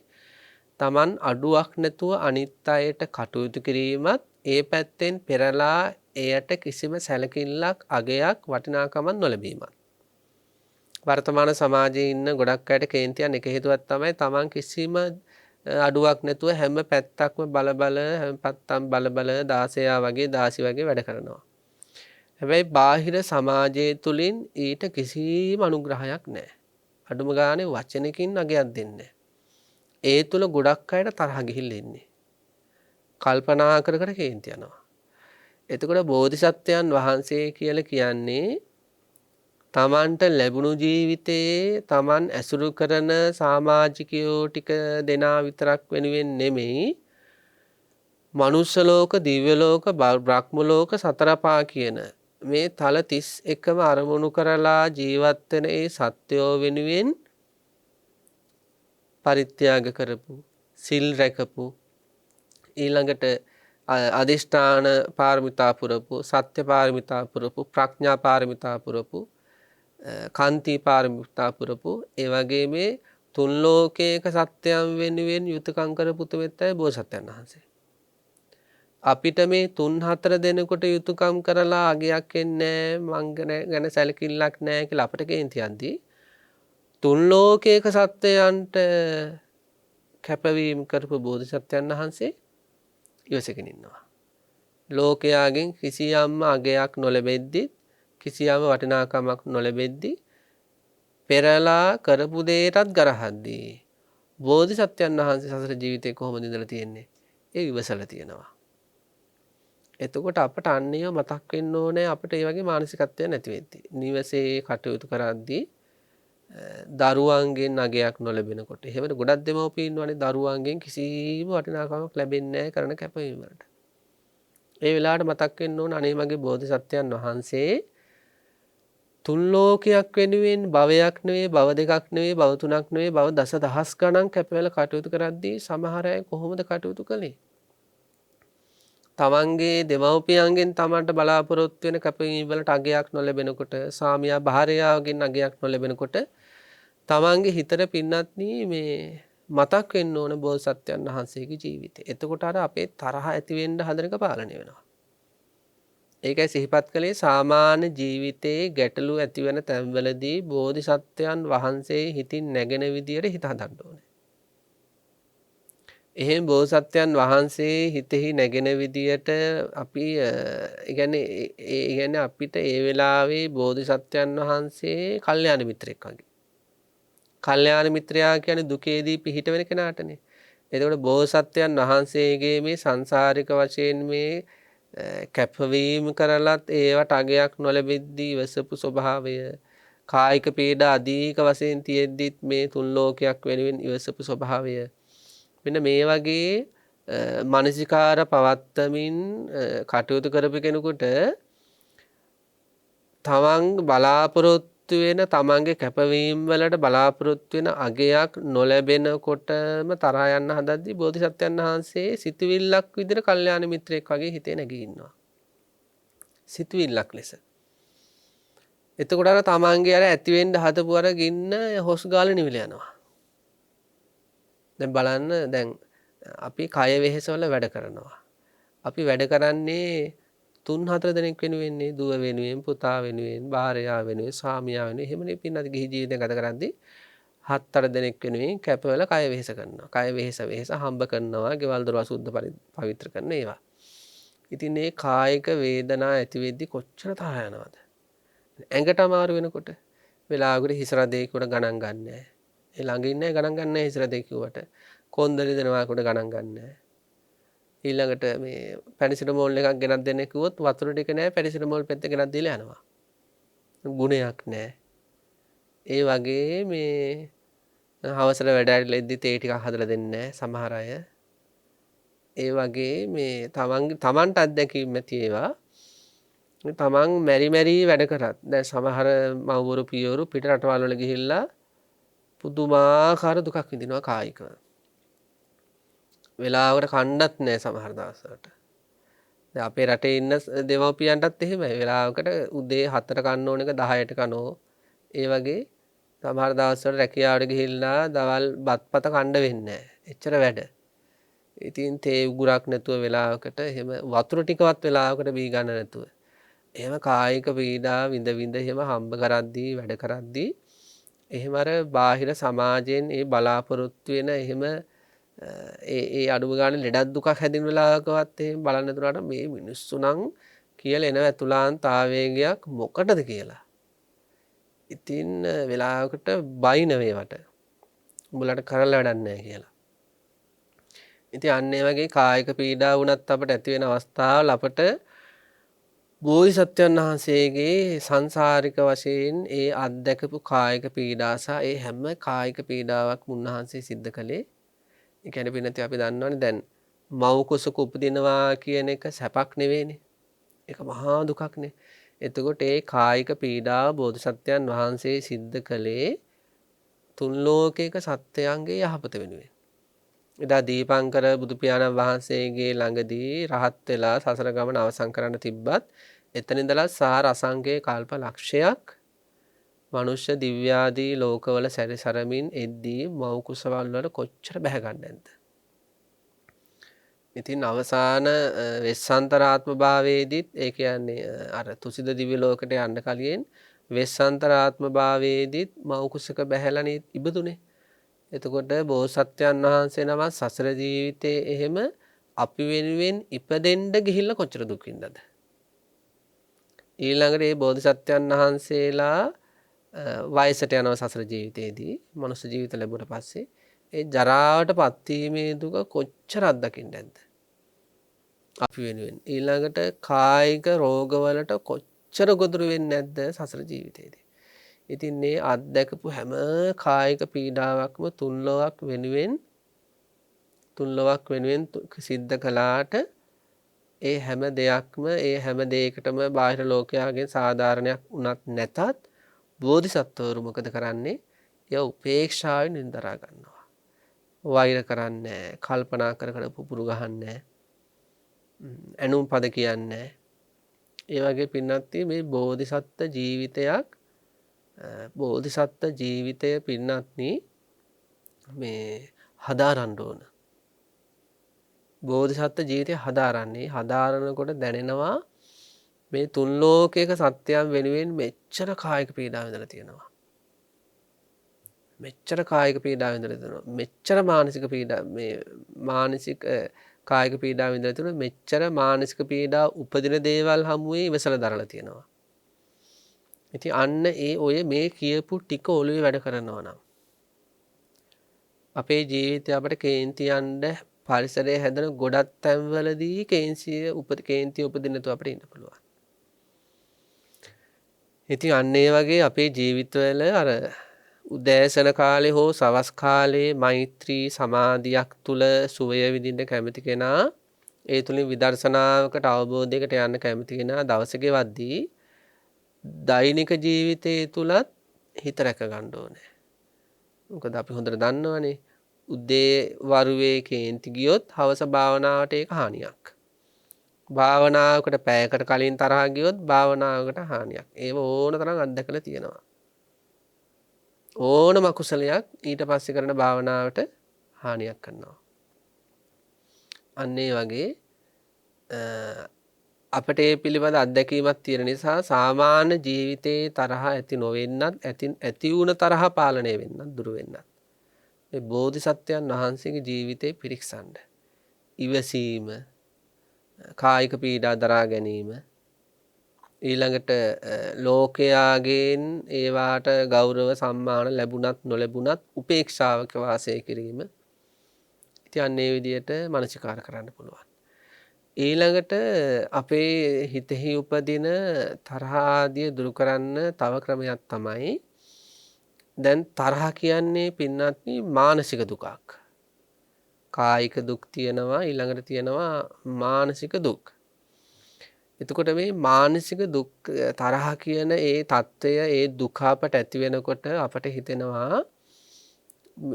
Taman අඩුවක් නැතුව අනිත් අයට කටයුතු කිරීමත් ඒ පැත්තෙන් පෙරලා එයට කිසිම සැලකිල්ලක් අගයක් වටිනාකමක් නොලැබීමත්. වර්තමාන සමාජයේ ඉන්න ගොඩක් අයට කේන්තියන් එක හේතුවක් තමයි Taman කිසිම අඩුවක් නැතුව හැම පැත්තක්ම හැම පැත්තම් බල 16 වගේ 16 වගේ වැඩ කරනවා. හැබැයි බාහිර සමාජයේ තුලින් ඊට කිසිම අනුග්‍රහයක් නැහැ. අඩුම ගානේ වචනකින් අගයක් දෙන්නේ නැහැ. ඒ තුල ගොඩක් අයට තරහ ගිහිල්ලා ඉන්නේ. කල්පනා කර කේන්ති යනවා. එතකොට බෝධිසත්වයන් වහන්සේ කියලා කියන්නේ තමන්ට ලැබුණු ජීවිතයේ තමන් ඇසුරු කරන සමාජිකයෝ ටික දෙනා විතරක් වෙනුවෙන් නෙමෙයි මනුෂ්‍ය ලෝක, දිව්‍ය ලෝක, බ්‍රහ්ම ලෝක සතරපා කියන මේ තල 31ම අරමුණු කරලා ජීවත් වෙන ඒ සත්වයෝ වෙනුවෙන් පරිත්‍යාග කරපු, සිල් රැකපු, ඊළඟට අදිෂ්ඨාන පාරමිතා පුරපු, සත්‍ය පාරමිතා පුරපු, ප්‍රඥා පාරමිතා පුරපු, කාන්ති පාරමිතා පුරපු, ඒ වගේ මේ තුන් ලෝකයක සත්‍යයන් වෙනුවෙන් යුතුයකම් කරපු තුමෙත්තයි බෝසත්යන් වහන්සේ. අපිට මේ 3-4 දෙනෙකුට යුතුයකම් කරලා අගයක් එන්නේ නැහැ, මං ගැන සැලකිල්ලක් නැහැ කියලා අපිට කේන්තියන්දී තුන් ලෝකයක සත්‍යයන්ට කැපවීම කරපු බෝධිසත්වයන් වහන්සේ ඉවසගෙන ඉන්නවා. ලෝකයාගෙන් කිසියම් අගයක් නොලැබෙද්දි කිසියම් වටිනාකමක් නොලැබෙද්දි පෙරලා කරපු දෙයටත් ගරහද්දී බෝධිසත්වයන් වහන්සේ සසර ජීවිතේ කොහොමද ඉඳලා තියෙන්නේ? ඒ ඉවසලා තියෙනවා. එතකොට අපට අන්නේව මතක් වෙන්න ඕනේ අපිට මේ වගේ මානසිකත්වයක් නැති වෙද්දී. නිවසේ කටයුතු කරද්දී දරුවන්ගෙන් අගයක් නොලැබෙනකොට එහෙමද ගොඩක් දෙමව්පියන් ඉන්නවනේ දරුවන්ගෙන් කිසිම වටිනාකමක් ලැබෙන්නේ නැහැ කරන කැපවීම වලට. ඒ වෙලාවට මතක් වෙන්න ඕන අනේ මගේ බෝධිසත්වයන් වහන්සේ තුන් ලෝකයක් වෙනුවෙන් භවයක් නෙවෙයි භව දෙකක් නෙවෙයි භව තුනක් නෙවෙයි භව දසදහස් ගණන් කැපවෙලා කටයුතු කරද්දී සමහර අය කොහොමද කටයුතු කළේ? තමන්ගේ දෙමව්පියන්ගෙන් තමන්ට බලාපොරොත්තු වෙන කැපවීම වලට අගයක් නොලැබෙනකොට සාමියා භාර්යාවගෙන් අගයක් නොලැබෙනකොට තමන්ගේ හිතට පින්නත්නි මේ මතක් වෙන්න ඕන බෝසත්යන් වහන්සේගේ ජීවිතය. එතකොට අර අපේ තරහ ඇති වෙන්න හදන එක පාලනය වෙනවා. ඒකයි සිහිපත් කළේ සාමාන්‍ය ජීවිතයේ ගැටලු ඇති වෙන තැන්වලදී බෝධිසත්වයන් වහන්සේ හිතින් නැගෙන විදියට හිත හදන්න ඕනේ. එහෙම බෝසත්වයන් වහන්සේ හිතෙහි නැගෙන විදියට අපි කියන්නේ අපිට ඒ වෙලාවේ බෝධිසත්වයන් වහන්සේ කල්යාණ මිත්‍රෙක් වගේ. කල්යාණ මිත්‍රයා කියන්නේ දුකේදී පිහිට වෙන කෙනාටනේ. එතකොට බෝසත්වයන් වහන්සේගේ මේ සංසාරික වශයෙන් මේ කැපවීම කරලත් ඒවට අගයක් නොලැබෙද්දී ඉවසපු ස්වභාවය, කායික පීඩා අධික වශයෙන් තියෙද්දිත් මේ තුන් ලෝකයක් වෙනුවෙන් ඉවසපු ස්වභාවය, මෙන්න මේ වගේ මානසිකාර පවත්තමින් කටයුතු කරපු කෙනෙකුට තමන් බලාපොරොත්තු වෙන තමන්ගේ කැපවීම් වලට බලාපොරොත්තු වෙන අගයක් නොලැබෙනකොටම තරහා යන්න හදද්දී බෝධිසත්වයන් වහන්සේ සිතුවිල්ලක් විදිහට කල්යාණ මිත්‍රයෙක් වගේ හිතේ නැගී ඉන්නවා. සිතුවිල්ලක් ලෙස. එතකොට අර තමන්ගේ අර ඇති වෙන්න හදපු අර ගින්න හොස් ගාලා නිවිල යනවා. දැන් බලන්න දැන් අපි කය වෙහෙසවල වැඩ කරනවා. අපි වැඩ කරන්නේ 3-4 දෙනෙක් වෙනුවෙන්නේ, දුව වෙනුවෙන්, පුතා වෙනුවෙන්, භාර්යාව වෙනුවෙන්, ස්වාමියා වෙනුවෙන්. එහෙමනේ පින්නත් ගිහි ජීවිතය ගත කරද්දී 7-8 දෙනෙක් වෙනුවෙන් කැපවල කය වෙහෙස කරනවා. කය වෙහෙස හම්බ කරනවා, ගෙවල් දොරවල් සුද්ධ පවිත්‍ර කරන ඒවා. ඉතින් මේ කායික වේදනා ඇති වෙද්දි කොච්චර තරහ යනවද? ඇඟට අමාරු වෙනකොට වෙලාවකට හිස රදේ කොට ගණන් ගන්නෑ. ඒ ළඟ ඉන්නේ ගණන් ගන්නෑ හිස රදේ කිව්වට. කොන්දලි දෙනවා කොට ගණන් ගන්නෑ. ඊළඟට මේ පැනිසිටමෝල් එකක් ගෙනත් දෙන්න කිව්වොත් වතුර ටික නෑ, පැනිසිටමෝල් පෙත්ත ගෙනත් දීලා යනවා. ගුණයක් නෑ. ඒ වගේ මේ හවසට වැඩ ඇරිලා ඉද්දි තේ ටිකක් හදලා දෙන්නේ නෑ සමහර අය. ඒ වගේ මේ තමන්ට අත්දැකීම් ඇති ඒවා. තමන් මෙරි වැඩ කරත් දැන් සමහර මව්වරු පියවරු පිට රටවල් වල ගිහිල්ලා පුදුමාකාර දුකක් විඳිනවා කායිකව. වෙලාවකට කන්නත් නෑ සමහර දවස්වලට. දැන් අපේ රටේ ඉන්න දෙමව්පියන්ටත් එහෙමයි. වෙලාවකට උදේ 7ට කන්න ඕන එක 10ට කනෝ. ඒ වගේ සමහර දවස්වල රැකියාවට ගිහිල්ලා දවල් බත්පත කන්න වෙන්නේ නෑ. එච්චර වැඩ. ඉතින් තේ උගුරක් නැතුව වෙලාවකට එහෙම වතුර ටිකවත් වෙලාවකට බී ගන්න නැතුව. එහෙම කායික පීඩා විඳ එහෙම හම්බ කරද්දී වැඩ කරද්දී එහෙම අර බාහිර සමාජයෙන් ඒ බලාපොරොත්තු වෙන එහෙම ඒ අඩුම ගානේ ලෙඩක් දුකක් හැදින වෙලාවකවත් එහෙම බලන්න දුනාට මේ මිනිස්සු නම් කියලා එන ඇතුළාන්ත ආවේගයක් මොකටද කියලා. ඉතින් වෙලාවකට බයින වේවට. උඹලට කරලා වැඩක් නැහැ කියලා. ඉතින් අන්න ඒ වගේ කායික පීඩා වුණත් අපට ඇති වෙන අවස්ථාවල අපට බෝධිසත්වයන් වහන්සේගේ සංසාරික වශයෙන් ඒ අත්දැකපු කායික පීඩා සහ ඒ හැම කායික පීඩාවක් උන්වහන්සේ සිද්ධ කළේ. ඒ කියන්නේ පින්නත් අපි දන්නවනේ දැන් මව් කුසක උපදිනවා කියන එක සැපක් නෙවෙයිනේ. ඒක මහා දුකක්නේ. එතකොට ඒ කායික පීඩාව බෝධිසත්වයන් වහන්සේ සිද්ධ කළේ තුන් ලෝකයක සත්වයන්ගේ යහපත වෙනුවෙන්. එදා දීපංකර බුදු පියාණන් වහන්සේගේ ළඟදී රහත් වෙලා සසර ගමන අවසන් කරන්න තිබ්බත් එතන ඉඳලා සාර අසංඛේ කල්ප ලක්ෂයක් මනුෂ්‍ය දිව්‍යාදී ලෝකවල සැරිසරමින් එද්දී මව් කුසවල් වල කොච්චර බැහැ ගන්න නැද්ද? ඉතින් අවසාන වෙස්සන්තරාත්ම භාවයේදීත් ඒ කියන්නේ අර තුසිත දිව්‍ය ලෝකයට යන්න කලින් වෙස්සන්තරාත්ම භාවයේදීත් මව් කුසක බැහැලානේ ඉබදුනේ. එතකොට බෝසත්යන් වහන්සේ නම සසර ජීවිතේ එහෙම අපි වෙනුවෙන් ඉපදෙන්න ගිහිල්ලා කොච්චර දුක් විඳද? ඊළඟට මේ බෝධිසත්වයන් වහන්සේලා වයසට යනවා සසර ජීවිතේදී. මනුස්ස ජීවිත ලැබුණට පස්සේ ඒ ජරාවට පත්වීමේ දුක කොච්චර අත්දකින්න නැද්ද? අපි වෙනුවෙන්. ඊළඟට කායික රෝගවලට කොච්චර ගොදුරු වෙන්නේ නැද්ද සසර ජීවිතේදී? ඉතින් මේ අත්දැකපු හැම කායික පීඩාවක්ම තුන්ලොවක් වෙනුවෙන් සිද්ධ කළාට ඒ හැම දෙයක්ම ඒ හැම දෙයකටම බාහිර ලෝකයාගෙන් සාධාරණයක් උනත් නැතත් බෝධිසත්වවරු මොකද කරන්නේ? එය උපේක්ෂාවෙන් නිදරා ගන්නවා. වෛර කරන්නේ නැහැ, කල්පනා කර පුපුරු ගහන්නේ නැහැ, ඇනුම් පද කියන්නේ නැහැ. ඒ වගේ පින්නත් මේ බෝධිසත්ව ජීවිතය පින්නත්නි මේ හදාරන්න ඕන. බෝධිසත්ව ජීවිතය හදාරනකොට දැනෙනවා මේ තුන් ලෝකයක සත්‍යයන් වෙනුවෙන් මෙච්චර කායික පීඩා විඳලා තියෙනවා. මෙච්චර මානසික පීඩා කායික පීඩා විඳලා තියෙනවා. මෙච්චර මානසික පීඩා උපදින දේවල් හමුවේ ඉවසලා දරලා තියෙනවා. ඉතින් අන්න ඔය මේ කියපු ටික ඔළුවේ වැඩ කරනවා නම් අපේ ජීවිතය අපිට කේන්ති යන්න පරිසරය හැදෙන ගොඩක් තැන්වලදී කේන්තිය උපදින්න නැතුව අපිට ඉන්න පුළුවන්. ඉතින් අන්න ඒ වගේ අපේ ජීවිතවල අර උදෑසන කාලේ හෝ සවස් කාලේ මෛත්‍රී සමාධියක් තුල සුවය විඳින්න කැමති කෙනා ඒ තුලින් විදර්ශනාවකට අවබෝධයකට යන්න කැමති කෙනා දවස ගෙවද්දී දෛනික ජීවිතයේ තුලත් හිත රැක ගන්න ඕනේ. මොකද අපි හොඳට දන්නවනේ උදේ වරුවේ කේන්ති ගියොත් හවස භාවනාවට ඒක හානියක්. භාවනාවකට පැයකට කලින් තරහා ගියොත් භාවනාවකට හානියක්. ඒව ඕන තරම් අත්දැකලා තියෙනවා. ඕනම කුසලයක් ඊට පස්සේ කරන භාවනාවට හානියක් කරනවා. අන්න ඒ වගේ අපට ඒ පිළිබඳ අත්දැකීමක් තියෙන නිසා සාමාන්‍ය ජීවිතයේ තරහ ඇති නොවෙන්නත් ඇති වුණ තරහ පාලනය වෙන්නත් දුරු වෙන්නත් මේ බෝධිසත්වයන් වහන්සේගේ ජීවිතේ පිරික්සන්න. ඉවසීම, කායික පීඩා දරා ගැනීම, ඊළඟට ලෝකයාගෙන් ඒවාට ගෞරව සම්මාන ලැබුණත් නොලැබුණත් උපේක්ෂාවක වාසය කිරීම. ඉතින් අන්න ඒ විදිහට මනසිකාර කරන්න පුළුවන්. ඊළඟට අපේ හිතෙහි උපදින තරහ ආදිය දුරු කරන්න තව ක්‍රමයක් තමයි දැන් තරහ කියන්නේ පින්වත්නි මානසික දුකක්. කායික දුක් තියෙනවා ඊළඟට තියෙනවා මානසික දුක්. එතකොට මේ මානසික දුක් තරහ කියන ඒ తত্ত্বය ඒ දුක අපට ඇති වෙනකොට අපට හිතෙනවා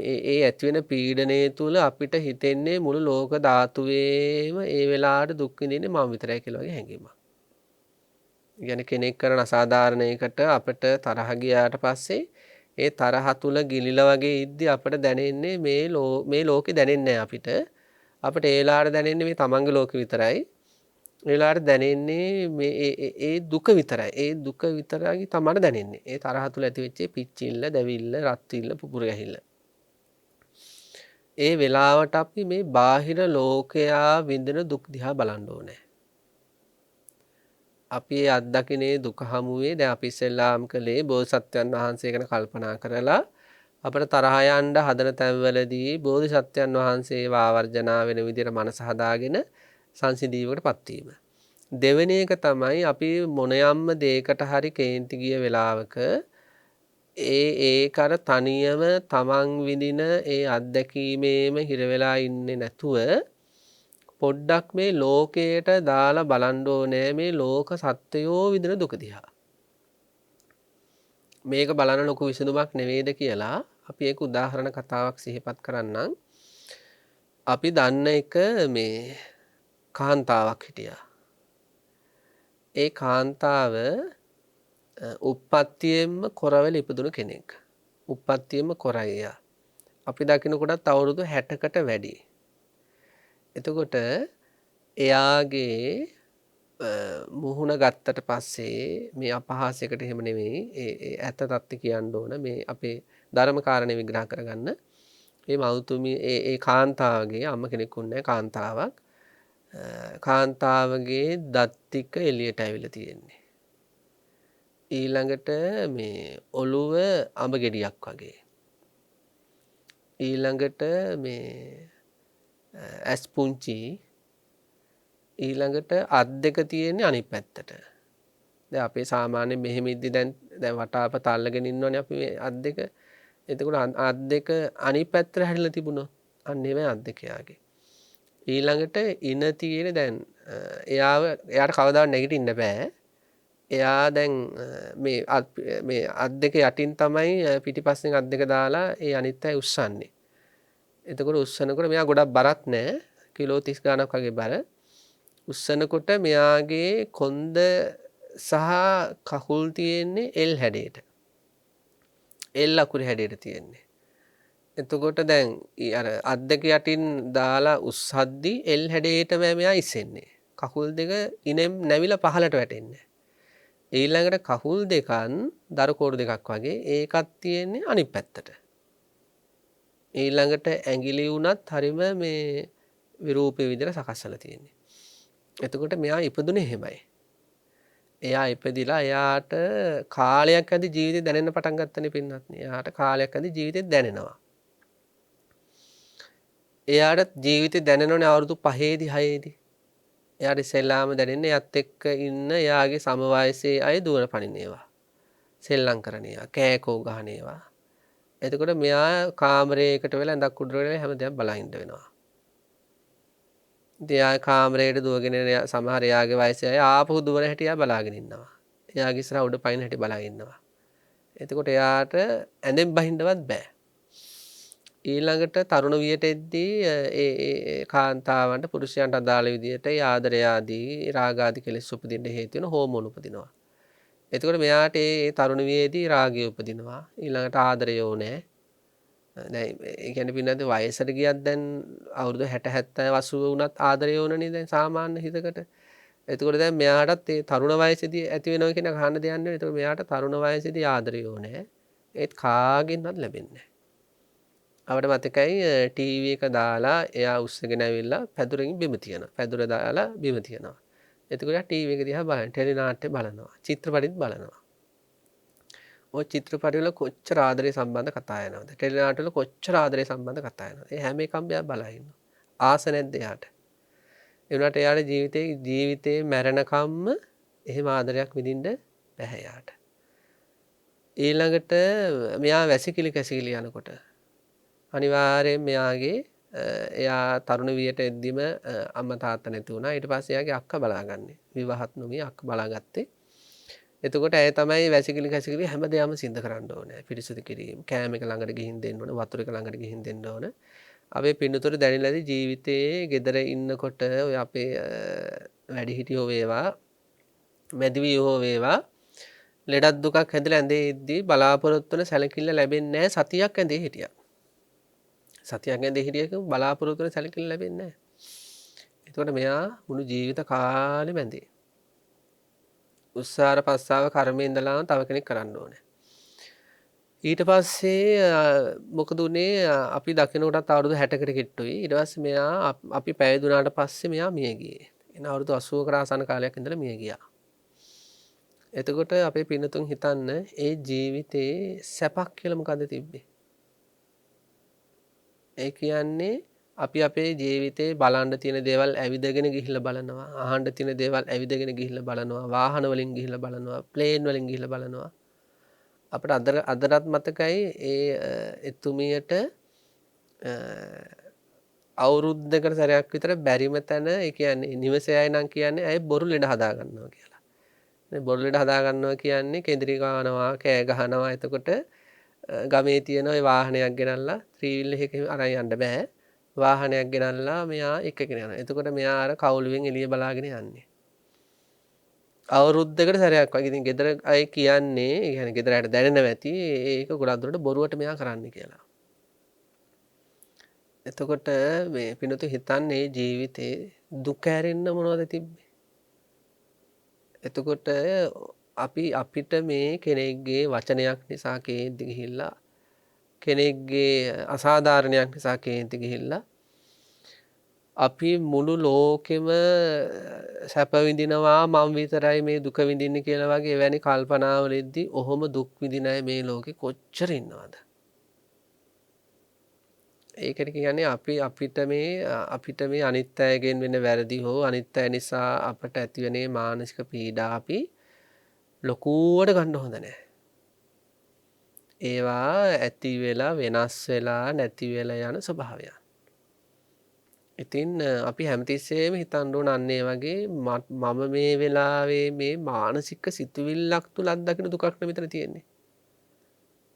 ඒ ඇති වෙන පීඩනය තුල අපිට හිතෙන්නේ මුළු ලෝක ධාතුවේම ඒ වෙලාවට දුක් විඳින්නේ මම විතරයි කියලා වගේ හැඟීමක්. يعني කෙනෙක් කරන අසාධාරණයකට අපිට තරහ ගියාට පස්සේ ඒ තරහ තුල ගිලිලා වගේ ඉද්දි අපිට දැනෙන්නේ මේ ලෝකේ දැනෙන්නේ අපිට. අපිට ඒ වෙලාවට දැනෙන්නේ මේ තමන්ගේ ලෝකෙ විතරයි. ඒ වෙලාවට දැනෙන්නේ මේ ඒ දුක විතරයි. ඒ දුක විතරයි තමයි දැනෙන්නේ. ඒ තරහ තුල ඇති වෙච්ච පිච්චිල්ල, දැවිල්ල, රත් විල්ල, පුපුර ගැහිල්ල. ඒ වෙලාවට අපි මේ බාහිර ලෝකයා විඳින දුක් දිහා බලන්න ඕනේ. අපි අත්දකින්නේ දුක හමුවේ දැන් අපි ඉස්සෙල්ලාම් කළේ බෝසත්යන් වහන්සේ ගැන කල්පනා කරලා අපිට තරහ යන්න හදන තැන්වලදී බෝධිසත්වයන් වහන්සේ වාවර්ජනා වෙන විදිහට මනස හදාගෙන සංසිඳීමකටපත් වීම. දෙවෙනි එක තමයි අපි මොනියම්ම දෙයකට හරි කේන්ති ගිය වෙලාවක ඒක අර තනියම තමන් විඳින ඒ අත්දැකීමේම හිර වෙලා ඉන්නේ නැතුව පොඩ්ඩක් මේ ලෝකයට දාලා බලන්න ඕනේ මේ ලෝක සත්වයෝ විඳින දුක දිහා. මේක බලන ලොකු විසඳුමක් නෙවෙයිද කියලා අපි ඒක උදාහරණ කතාවක් සිහිපත් කරන්නම්. අපි දන්න එක මේ කාන්තාවක් හිටියා. ඒ කාන්තාව උප්පත්තියෙන්ම කොරවල ඉපදුණු කෙනෙක්. උප්පත්තියෙන්ම කොරයි. අපි දකින්න කොටත් අවුරුදු 60කට වැඩි. එතකොට එයාගේ මුහුණ ගත්තට පස්සේ මේ අපහාසයකට එහෙම නෙමෙයි ඒ ඇත්ත තත්ත්වය කියන්න ඕන මේ අපේ ධර්ම කාරණේ විග්‍රහ කරගන්න. මේ මෞතුමි ඒ කාන්තාවගේ අම්ම කෙනෙක් උන්නේ කාන්තාවක්. කාන්තාවගේ දත් ටික එළියට ඇවිල්ලා තියෙන්නේ. ඊළඟට මේ ඔළුව අඹ ගෙඩියක් වගේ. ඊළඟට මේ ඇස් පුංචි. ඊළඟට අත් දෙක තියෙන්නේ අනිත් පැත්තට. දැන් අපේ සාමාන්‍යයෙන් මෙහෙම ඉද්දි දැන් වටාපත අල්ලගෙන ඉන්නවනේ අපි මේ අත් දෙක. එතකොට අත් දෙක අනිත් පැත්තට හැරිලා තිබුණා. අන්න ඒ වගේ අත් දෙක යාගේ. ඊළඟට ඉන තියෙන දැන් එයාට කවදාවත් නැගිටින්න බෑ. එයා දැන් මේ අත් දෙක යටින් තමයි පිටිපස්සෙන් අත් දෙක දාලා ඒ අනිත් අය උස්සන්නේ. එතකොට උස්සනකොට මෙයා ගොඩක් බරක් නෑ. කිලෝ 30 ගණක් වගේ බර. උස්සනකොට මෙයාගේ කොන්ද සහ කකුල් තියෙන්නේ එල් හැඩයට. එල් අකුරේ හැඩයට තියෙන්නේ. එතකොට දැන් අර අත් දෙක යටින් දාලා උස්සද්දි එල් හැඩයටම මෙයා ඉස්සෙන්නේ. කකුල් දෙක ඉනෙන් නැවිලා පහළට වැටෙන්නේ. ඊළඟට කකුල් දෙකන් දර කෝරු දෙකක් වගේ ඒකත් තියෙන්නේ අනිත් පැත්තට. ඊළඟට ඇඟිලි උනත් හරිම මේ විරූපී විදිහට සකස්සලා තියෙන්නේ. එතකොට මෙයා ඉපදුනේ එහෙමයි. එයා ඉපදිලා එයාට කාලයක් ඇති ජීවිතේ දැනෙන්න පටන් ගත්තනේ පින්නත්. එයාට කාලයක් ඇති ජීවිතේ දැනෙනවා. එයාට ජීවිතේ දැනෙනවනේ අවුරුදු 5ේදී 6ේදී. එයාට ඉස්සෙල්ලාම දැනෙන්නේ එයත් එක්ක ඉන්න එයාගේ සම වයසේ අය දුවන පනින ඒවා. සෙල්ලම් කරන ඒවා, කෑකෝ ගහන ඒවා. එතකොට මෙයා කාමරයකට වෙලා ඇඳක් උඩ වෙලා හැමදේම බලන් වෙනවා. ඉතින් එයා කාමරයට දුවගෙන සමහර එයාගේ වයසේ අය ආපහු දුවන හැටි එයා බලාගෙන ඉන්නවා. එයාගේ ඉස්සරහ උඩ පයින් හැටි බලාගෙන ඉන්නවා. එතකොට එයාට ඇඳෙන් බහින්නවත් බෑ. ඊළඟට තරුණ වියට එද්දී ඒ කාන්තාවන්ට පුරුෂයන්ට අදාළ විදිහට ඒ ආදරය ආදී රාග ආදී කෙලෙස් උපදින්න හේතු වෙන හෝමෝන උපදිනවා. එතකොට මෙයාට ඒ තරුණ වියේදී රාගය උපදිනවා. ඊළඟට ආදරය ඕනේ. දැන් ඒ කියන්නේ පින්නත් වයසට ගියත් දැන් අවුරුදු 60 70 80 වුණත් ආදරය ඕනනේ දැන් සාමාන්‍ය හිතකට. එතකොට දැන් මෙයාටත් ඒ තරුණ වයසේදී ඇති වෙනවා කියන කහන්න දෙයක් නෙවෙයි. එතකොට මෙයාට තරුණ වයසේදී ආදරය ඕනේ. ඒත් කාගෙන්වත් ලැබෙන්නේ නැහැ. අපිට මතකයි ටීවී එක දාලා එයා උස්සගෙන ඇවිල්ලා පැදුරෙන් බිම තියනවා. පැදුර දාලා බිම තියනවා. එතකොට ටීවී එක දිහා බලන ටෙලි නාට්‍ය බලනවා. චිත්‍රපටිත් බලනවා. ඔය චිත්‍රපටිවල කොච්චර ආදරේ සම්බන්ධ කතා යනවද? ටෙලි නාට්‍යවල කොච්චර ආදරේ සම්බන්ධ කතා යනවද? ඒ හැම එකම එයා බලා ඉන්නවා. ආස නැද්ද එයාට? ඒ වුණාට එයාට ජීවිතේ මැරෙනකම්ම එහෙම ආදරයක් විඳින්න බැහැ එයාට. ඊළඟට මෙයා වැසිකිලි කැසිකිලි යනකොට අනිවාර්යයෙන් මෙයාගේ එයා තරුණ වියට එද්දිම අම්මා තාත්තා නැති වුණා. ඊට පස්සේ එයාගේ අක්කා බලාගන්නේ. විවාහත් නොවි අක්කා බලාගත්තේ. එතකොට ඇය තමයි වැසිකිලි කැසිකිලි හැමදේම සිද්ධ කරන්න ඕනේ. පිරිසිදු කිරීම, කෑම එක ළඟට ගිහින් දෙන්න ඕනේ, වතුර එක ළඟට ගිහින් දෙන්න ඕනේ. අපේ පින්නතොර දැනෙලාදී ජීවිතයේ gedara ඉන්නකොට ඔය අපේ වැඩිහිටියෝ වේවා, මැදිවියෝ වේවා ලෙඩක් දුකක් හැදලා ඇඳේ ඉද්දී බලාපොරොත්තු වෙන සැලකිල්ල ලැබෙන්නේ නැහැ. සතියක් ඇඳේ හිටියා. සතියක් ඇඳේ හිටියක බලාපොරොත්තු වෙන සැලකිල්ල ලැබෙන්නේ නැහැ. එතකොට මෙයා මුළු ජීවිත කාලෙම ඇඳේ. උස්සාර පස්සාව කර්මේ ඉඳලා තව කෙනෙක් කරන්න ඕනේ. ඊට පස්සේ මොකද උනේ අපි දකිනකොටත් අවුරුදු 60කට කිට්ටුයි. ඊට පස්සේ මෙයා අපි පැවිදුණාට පස්සේ මෙයා මිය ගියේ. එන අවුරුදු 80ක ආසන්න කාලයක් ඉඳලා මිය ගියා. එතකොට අපේ පින්නතුන් හිතන්න ඒ ජීවිතේ සැපක් කියලා මොකද්ද තිබ්බේ? ඒ කියන්නේ අපි අපේ ජීවිතේ බලන්න තියෙන දේවල් ඇවිදගෙන ගිහිල්ලා බලනවා. අහන්න තියෙන දේවල් ඇවිදගෙන ගිහිල්ලා බලනවා. වාහන වලින් ගිහිල්ලා බලනවා. ප්ලේන් වලින් ගිහිල්ලා බලනවා. අපිට අදටත් මතකයි ඒ එතුමියට අවුරුද්දකට සැරයක් විතර බැරිම තැන ඒ කියන්නේ නිවසේයි නම් කියන්නේ ඇයි බොරු ලෙඩ හදා ගන්නවා කියලා. මේ බොරු ලෙඩ හදා ගන්නවා කියන්නේ කේන්ද්‍රී ගානවා, කෑ ගහනවා. එතකොට ගමේ තියෙන ওই වාහනයක් ගෙනල්ලා ත්‍රිවිල් එකක අරන් යන්න බෑ. වාහනයක් ගෙනල්ලා මෙයා එක්කගෙන යනවා. එතකොට මෙයා අර කවුළුවෙන් එළිය බලාගෙන යන්නේ. අවුරුද්දකට සැරයක් වගේ. ඉතින් ගෙදර අය කියන්නේ, ඒ කියන්නේ ගෙදර අයට දැනෙනවා ඇති ඒක ගොඩක් දුරට බොරුවට මෙයා කරන්නේ කියලා. එතකොට මේ පිනතු හිතන්නේ ජීවිතේ දුක ඇරෙන්න මොනවද තිබ්බේ? එතකොට අපිට මේ කෙනෙක්ගේ වචනයක් නිසා කේන්ති ගිහිල්ලා කෙනෙක්ගේ අසාධාරණයක් නිසා කේන්ති ගිහිල්ලා අපි මුළු ලෝකෙම සැප විඳිනවා මම විතරයි මේ දුක විඳින්නේ කියලා වගේ එවැනි කල්පනාවලෙද්දී ඔහොම දුක් විඳින අය මේ ලෝකෙ කොච්චර ඉන්නවද? ඒකට කියන්නේ අපිට මේ අනිත් අයගෙන් වෙන වැරදි හෝ අනිත් අය නිසා අපට ඇතිවෙන මානසික පීඩා අපි ලොකුවට ගන්න හොඳ නැහැ. ඒවා ඇති වෙලා වෙනස් වෙලා නැති වෙලා යන ස්වභාවයන්. ඉතින් අපි හැමතිස්සෙම හිතන්න ඕන අන්න ඒ වගේ මම මේ වෙලාවේ මේ මානසික සිතුවිල්ලක් තුල අත්දකින්න දුකක් නෙමෙතන තියෙන්නේ.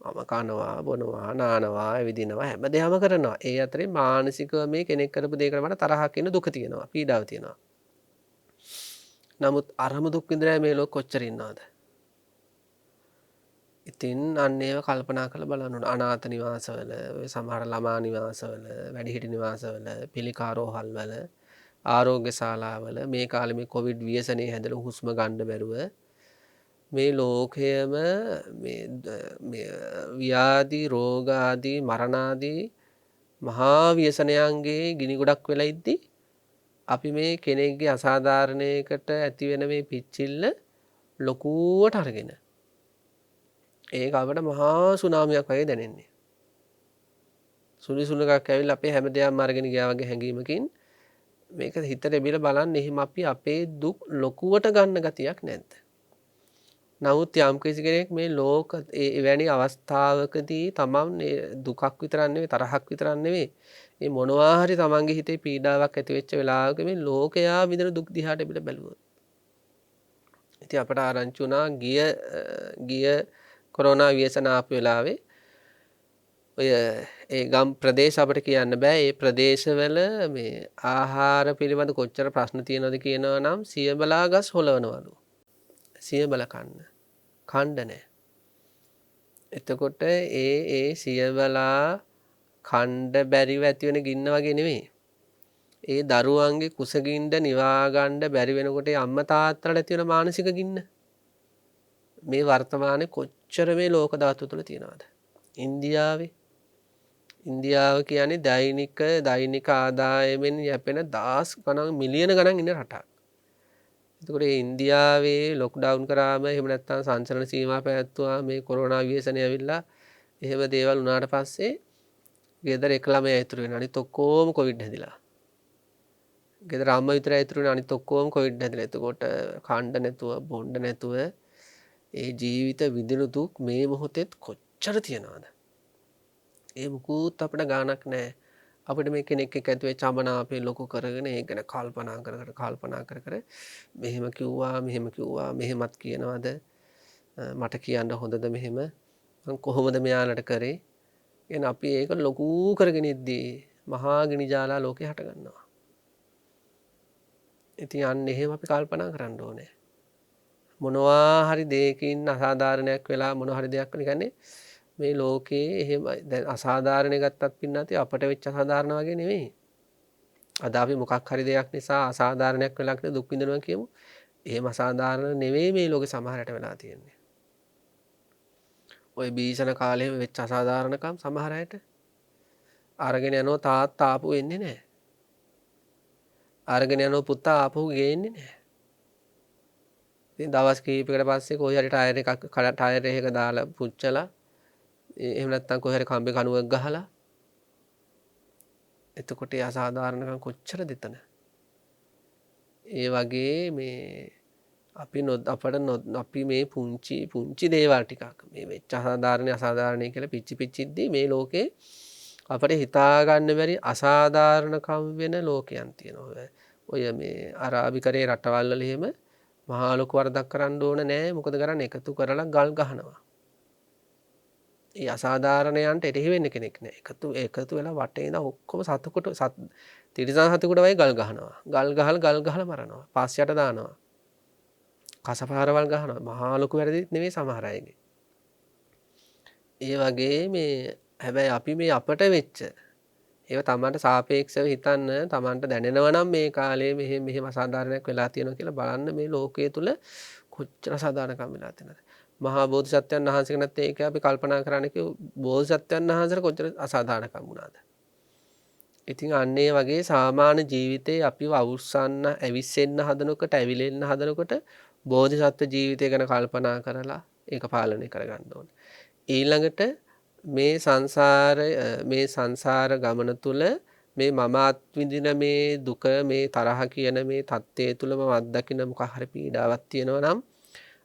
මම කනවා, බොනවා, නානවා, ඇවිදිනවා හැමදේම කරනවා. ඒ අතරේ මානසිකව මේ කෙනෙක් කරපු දෙයකට මට තරහක් එන දුක තියෙනවා, පීඩාව තියෙනවා. නමුත් අරම දුක් විඳලා මේ ලෝක කොච්චර ඉන්නවද? ඉතින් අන්න ඒව කල්පනා කරලා බලන්න ඕන. අනාථ නිවාසවල, ඔය සමහර ළමා නිවාසවල, වැඩිහිටි නිවාසවල, පිළිකා රෝහල්වල, ආරෝග්‍ය ශාලාවල මේ කාලේ මේ කොවිඩ් ව්‍යසනයේ හැදලා හුස්ම ගන්න බැරුව මේ ලෝකයේම මේ ව්‍යාධි, රෝග ආදී, මරණ ආදී මහා ව්‍යසනයන්ගේ ගිනි ගොඩක් වෙලා ඉද්දි අපි මේ කෙනෙක්ගේ අසාධාරණයකට ඇති වෙන මේ පිච්චිල්ල ලොකුවට අරගෙන ඒක අපිට මහා සුනාමියක් වගේ දැනෙන්නේ. සුළි සුළඟක් ඇවිල්ලා අපේ හැම දෙයක්ම අරගෙන ගියා වගේ හැඟීමකින් මේක හිතට එබිලා බලන්න එහෙම අපි අපේ දුක් ලොකුවට ගන්න ගතියක් නැද්ද? නමුත් යම් කිසි කෙනෙක් මේ එවැනි අවස්ථාවකදී තමන් දුකක් විතරක් නෙවෙයි තරහක් විතරක් නෙවෙයි මේ මොනවා හරි තමන්ගේ හිතේ පීඩාවක් ඇති වෙච්ච වෙලාවක මේ ලෝකයා විඳින දුක් දිහාට එබිලා බැලුවොත් ඉතින් අපට ආරංචි වුණා ගිය කොරෝනා ව්‍යසන ආපු වෙලාවේ ඔය ඒ ගම් ප්‍රදේශ අපිට කියන්න බෑ ඒ ප්‍රදේශවල මේ ආහාර පිළිබඳ කොච්චර ප්‍රශ්න තියෙනවද කියනවා නම් සියඹලා ගස් හොලවනවලු සියඹල කණ්ඩ නැහැ. එතකොට ඒ සියඹලා කණ්ඩ බැරිව ඇති වෙන ගින්න වගේ නෙමෙයි. ඒ දරුවන්ගේ කුසගින්න නිවා ගන්න බැරි වෙනකොට අම්මා තාත්තලාට ඇති වෙන මානසික ගින්න මේ වර්තමානයේ කොච්චර මේ ලෝක ධාතු තුළ තියෙනවද? ඉන්දියාව කියන්නේ දෛනික ආදායමෙන් යැපෙන දහස් ගණන් මිලියන ගණන් ඉන්න රටක්. එතකොට ඉන්දියාවේ ලොක්ඩවුන් කරාම එහෙම නැත්නම් සංචලන සීමා පැවැත්තුවා මේ කොරෝනා ව්‍යසනය ඇවිල්ලා එහෙම දේවල් වුණාට පස්සේ ගෙදර එක ළමයා ඉතුරු වෙනවා අනිත් ඔක්කොම කොවිඩ් හැදිලා. ගෙදර අම්මා විතරයි ඉතුරු වෙනවා අනිත් ඔක්කොම කොවිඩ් හැදිලා. එතකොට කණ්ඩ නැතුව බොණ්ඩ නැතුව ඒ ජීවිත විඳින දුක් මේ මොහොතේත් කොච්චර තියනවද? ඒ මුකුත් අපිට ගාණක් නැහැ. අපිට මේ කෙනෙක් එක්ක ඇති වෙච්ච අමනාපේ ලොකු කරගෙන ඒක ගැන කල්පනා කර මෙහෙම කිව්වා මෙහෙමත් කියනවාද මට කියන්න හොඳද මෙහෙම මං කොහොමද මෙයාලට කරේ කියන අපි ඒක ලොකු කරගෙන ඉද්දී මහා ගිනි ජාලා ලෝකේ හට ගන්නවා. ඉතින් අන්න එහෙම අපි කල්පනා කරන්න ඕනේ. මොනවා හරි දෙයකින් අසාධාරණයක් වෙලා මොනවා හරි දෙයක් කියන්නේ මේ ලෝකේ එහෙම දැන් අසාධාරණ ගත්තත් පින්නත් අපට වෙච්ච අසාධාරණ වගේ නෙවෙයි. අද අපි මොකක් හරි දෙයක් නිසා අසාධාරණයක් වෙලා කියලා දුක් විඳිනවා කියමු. එහෙම අසාධාරණ නෙවෙයි මේ ලෝකේ සමහරට වෙලා තියෙන්නේ. ඔය බීසන කාලේ වෙච්ච අසාධාරණකම් සමහර අයට අරගෙන යනවා තාත්තා ආපහු එන්නේ නැහැ. අරගෙන යනවා පුතා ආපහු ගේන්නේ නැහැ. ඉතින් දවස් කිහිපයකට පස්සේ කොහේ හරි ටයර් එකක දාලා පුච්චලා එහෙම නැත්නම් කොහේ හරි කම්බේ කණුවක් ගහලා එතකොට ඒ අසාධාරණකම් කොච්චර දෙතන ඒ වගේ මේ අපි මේ පුංචි දේවල් ටිකක් මේ වෙච්ච අසාධාරණයි කියලා පිච්චිද්දී මේ ලෝකේ අපිට හිතා ගන්න බැරි අසාධාරණකම් වෙන ලෝකයන් තියෙනවා. ඔය මේ අරාබිකරේ රටවල් වල එහෙම මහා ලොකු වරදක් කරන්න ඕන නෑ. මොකද කරන්නේ එකතු කරලා ගල් ගහනවා. ඒ අසාධාරණයන්ට එරෙහි වෙන්න කෙනෙක් නෑ. එකතු වෙලා වටේ ඉඳන් ඔක්කොම තිරිසන් සතෙකුට වගේ ගල් ගහනවා. ගල් ගහලා මරනවා. පාස්යට දානවා. කසපාරවල් ගහනවා. මහා ලොකු වැරදිත් නෙවෙයි සමහර අයගේ. ඒ වගේ මේ හැබැයි අපි මේ අපට වෙච්ච ඒව තමන්ට සාපේක්ෂව හිතන්න තමන්ට දැනෙනවා නම් මේ කාලේ මෙහෙම අසාධාරණයක් වෙලා තියෙනවා කියලා බලන්න මේ ලෝකයේ තුල කොච්චර අසාධාරණකම් වෙලා තියෙනවද? මහා බෝධිසත්වයන් වහන්සේගෙනත් ඒක අපි කල්පනා කරන්න කිව්ව බෝධිසත්වයන් වහන්සේට කොච්චර අසාධාරණකම් වුණාද? ඉතින් අන්න ඒ වගේ සාමාන්‍ය ජීවිතේ අපිව අවුස්සන්න, ඇවිස්සෙන්න හදනකොට, ඇවිලෙන්න හදනකොට බෝධිසත්ව ජීවිතය ගැන කල්පනා කරලා ඒක පාලනය කරගන්න ඕනේ. ඊළඟට මේ සංසාර ගමන තුල මේ මම අත්විඳින මේ දුක මේ තරහ කියන මේ தත්ත්වයේ තුල මම අත්දකින මොකක් හරි පීඩාවක් තියෙනවා නම්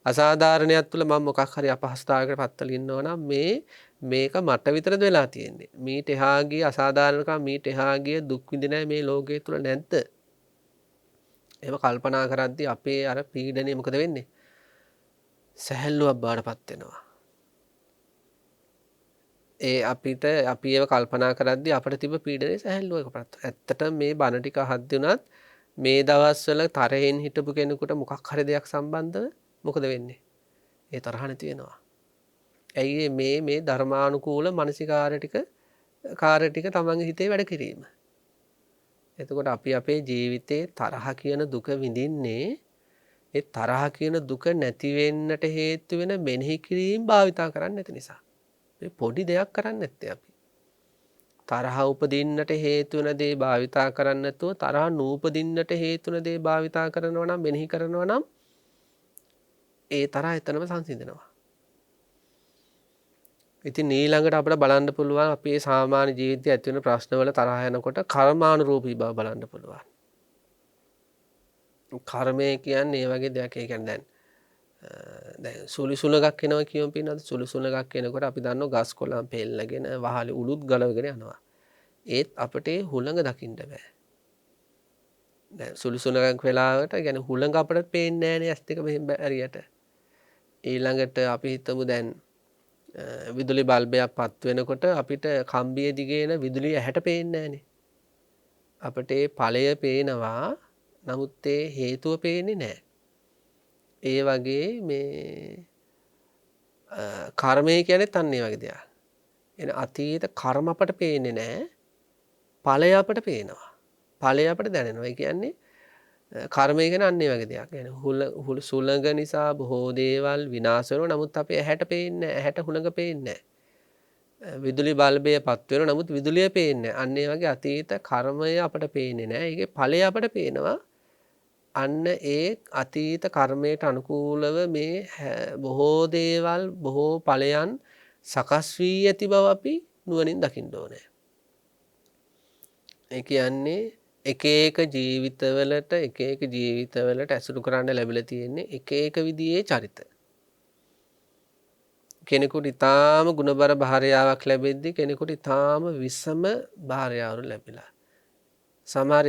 අසාධාරණයක් තුල මම මොකක් හරි අපහසුතාවයකට පත්වලා ඉන්නවා නම් මේක මට විතරද වෙලා තියෙන්නේ. මීට එහා ගිය අසාධාරණකම් මීට එහා ගිය දුක් විඳින මේ ලෝකයේ තුල නැද්ද? එහෙම කල්පනා කරද්දී අපේ අර පීඩනේ මොකද වෙන්නේ? සැහැල්ලුවක් බාටපත් වෙනවා. අපි ඒව කල්පනා කරද්දී අපිට තිබ්බ පීඩනේ සැහැල්ලුවකටපත්. ඇත්තටම මේ බණ ටික අහද්දී උනත් මේ දවස්වල තරහෙන් හිටපු කෙනෙකුට මොකක් හරි දෙයක් සම්බන්ධව මොකද වෙන්නේ? ඒ තරහ නැති වෙනවා. ඇයි මේ ධර්මානුකූල මානසිකාර්ය ටික තමන්ගේ හිතේ වැඩ කිරීම. එතකොට අපි අපේ ජීවිතේ තරහ කියන දුක විඳින්නේ ඒ තරහ කියන දුක නැති වෙන්නට හේතු වෙන මෙනෙහි කිරීම භාවිතා කරන්නේ නැති නිසා. මේ පොඩි දෙයක් කරන්නේ නැත්තේ අපි. තරහ උපදින්නට හේතු වෙන දේ භාවිතා කරන්නේ නැතුව තරහ නූපදින්නට හේතු වෙන දේ භාවිතා කරනවා නම් මෙනෙහි කරනවා නම් ඒ තරහ එතනම සංසිඳනවා. ඉතින් ඊළඟට අපිට බලන්න පුළුවන් අපේ සාමාන්‍ය ජීවිතයේ ඇති වෙන ප්‍රශ්නවල තරහ යනකොට කර්මානුරූපී බව බලන්න පුළුවන්. කර්මය කියන්නේ ඒ වගේ දෙයක්. ඒ කියන්නේ දැන් සුළි සුලගක් එනවා කියමු පින්නත් සුළි සුලගක් එනකොට අපි දන්නවා ගස් කොළන් පෙල්ලගෙන වහලේ උලුත් ගලවගෙන යනවා. ඒත් අපිට හුළඟ දකින්න බෑ. දැන් සුළි සුලගක් වෙලාවට يعني හුළඟ අපිට පේන්නේ නෑනේ ඇස් දෙක මෙහෙම ඇරියට. ඊළඟට අපි හිතමු දැන් විදුලි බල්බයක් පත් වෙනකොට අපිට කම්බිය දිගේ එන විදුලිය ඇහැට පේන්නේ නෑනේ. අපිට ඒ ඵලය පේනවා. නමුත් ඒ හේතුව පේන්නේ නෑ. ඒ වගේ මේ කර්මය කියන්නේත් අන්න ඒ වගේ දෙයක්. එන අතීත කර්ම අපට පේන්නේ නෑ. ඵලය අපට පේනවා. ඵලය අපට දැනෙනවා. ඒ කියන්නේ කර්මය කියන්නේ අන්න ඒ වගේ දෙයක්. يعني හුල සුළඟ නිසා බොහෝ දේවල් විනාශ වෙනවා. නමුත් අපේ ඇහැට පේන්නේ නෑ. ඇහැට හුළඟ පේන්නේ නෑ. විදුලි බල්බය පත් වෙනවා. නමුත් විදුලිය පේන්නේ නෑ. අන්න ඒ වගේ අතීත කර්මය අපට පේන්නේ නෑ. ඒකේ ඵලය අපට පේනවා. අන්න ඒ අතීත කර්මයට අනුකූලව මේ බොහෝ දේවල් බොහෝ ඵලයන් සකස් වී ඇති බව අපි නුවණින් දකින්න ඕනේ. ඒ කියන්නේ එක එක ජීවිතවලට ඇසුරු කරන්න ලැබිලා තියෙන්නේ එක එක විදිහේ චරිත. කෙනෙකුට ඊටාම ගුණබර භාර්යාවක් ලැබෙද්දී කෙනෙකුට ඊටාම විසම භාර්යාවරු ලැබිලා. සමහර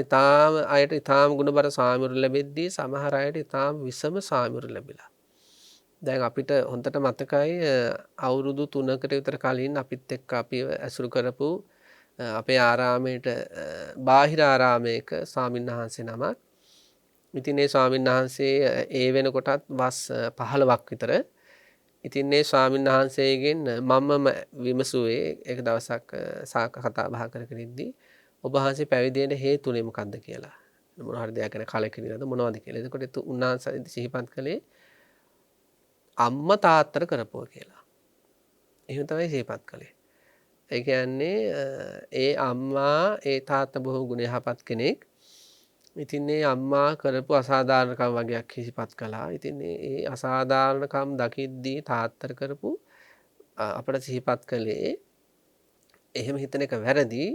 අයට ඊටාම ගුණබර ස්වාමිවරු ලැබෙද්දී සමහර අයට ඊටාම විසම ස්වාමිවරු ලැබිලා. දැන් අපිට හොඳට මතකයි අවුරුදු 3කට විතර කලින් අපිත් එක්ක අපිව ඇසුරු කරපු අපේ ආරාමයට බාහිර ආරාමයක ස්වාමින්වහන්සේ නමක්. ඉතින් මේ ස්වාමින්වහන්සේ ඒ වෙනකොටත් වස් 15ක් විතර. ඉතින් මේ ස්වාමින්වහන්සේගෙන් මමම විමසුවේ එක දවසක් කතා බහ කරගෙන ඉද්දී ඔබ වහන්සේ පැවිදි වෙන්න හේතුනේ මොකද්ද කියලා. මොන හරි දෙයක් ගැන කලකිරීමද මොනවද කියලා. එතකොට උන්වහන්සේ සිහිපත් කළේ අම්මා තාත්තට කරපුවා කියලා. එහෙම තමයි සිහිපත් කළේ. ඒ කියන්නේ ඒ අම්මා ඒ තාත්තා බොහොම ගුණ යහපත් කෙනෙක්. ඉතින් මේ අම්මා කරපු අසාධාරණකම් වගේක් සිහිපත් කළා. ඉතින් ඒ අසාධාරණකම් දකිද්දී තාත්තට කරපු අපිට සිහිපත් කළේ එහෙම හිතන එක වැරදි.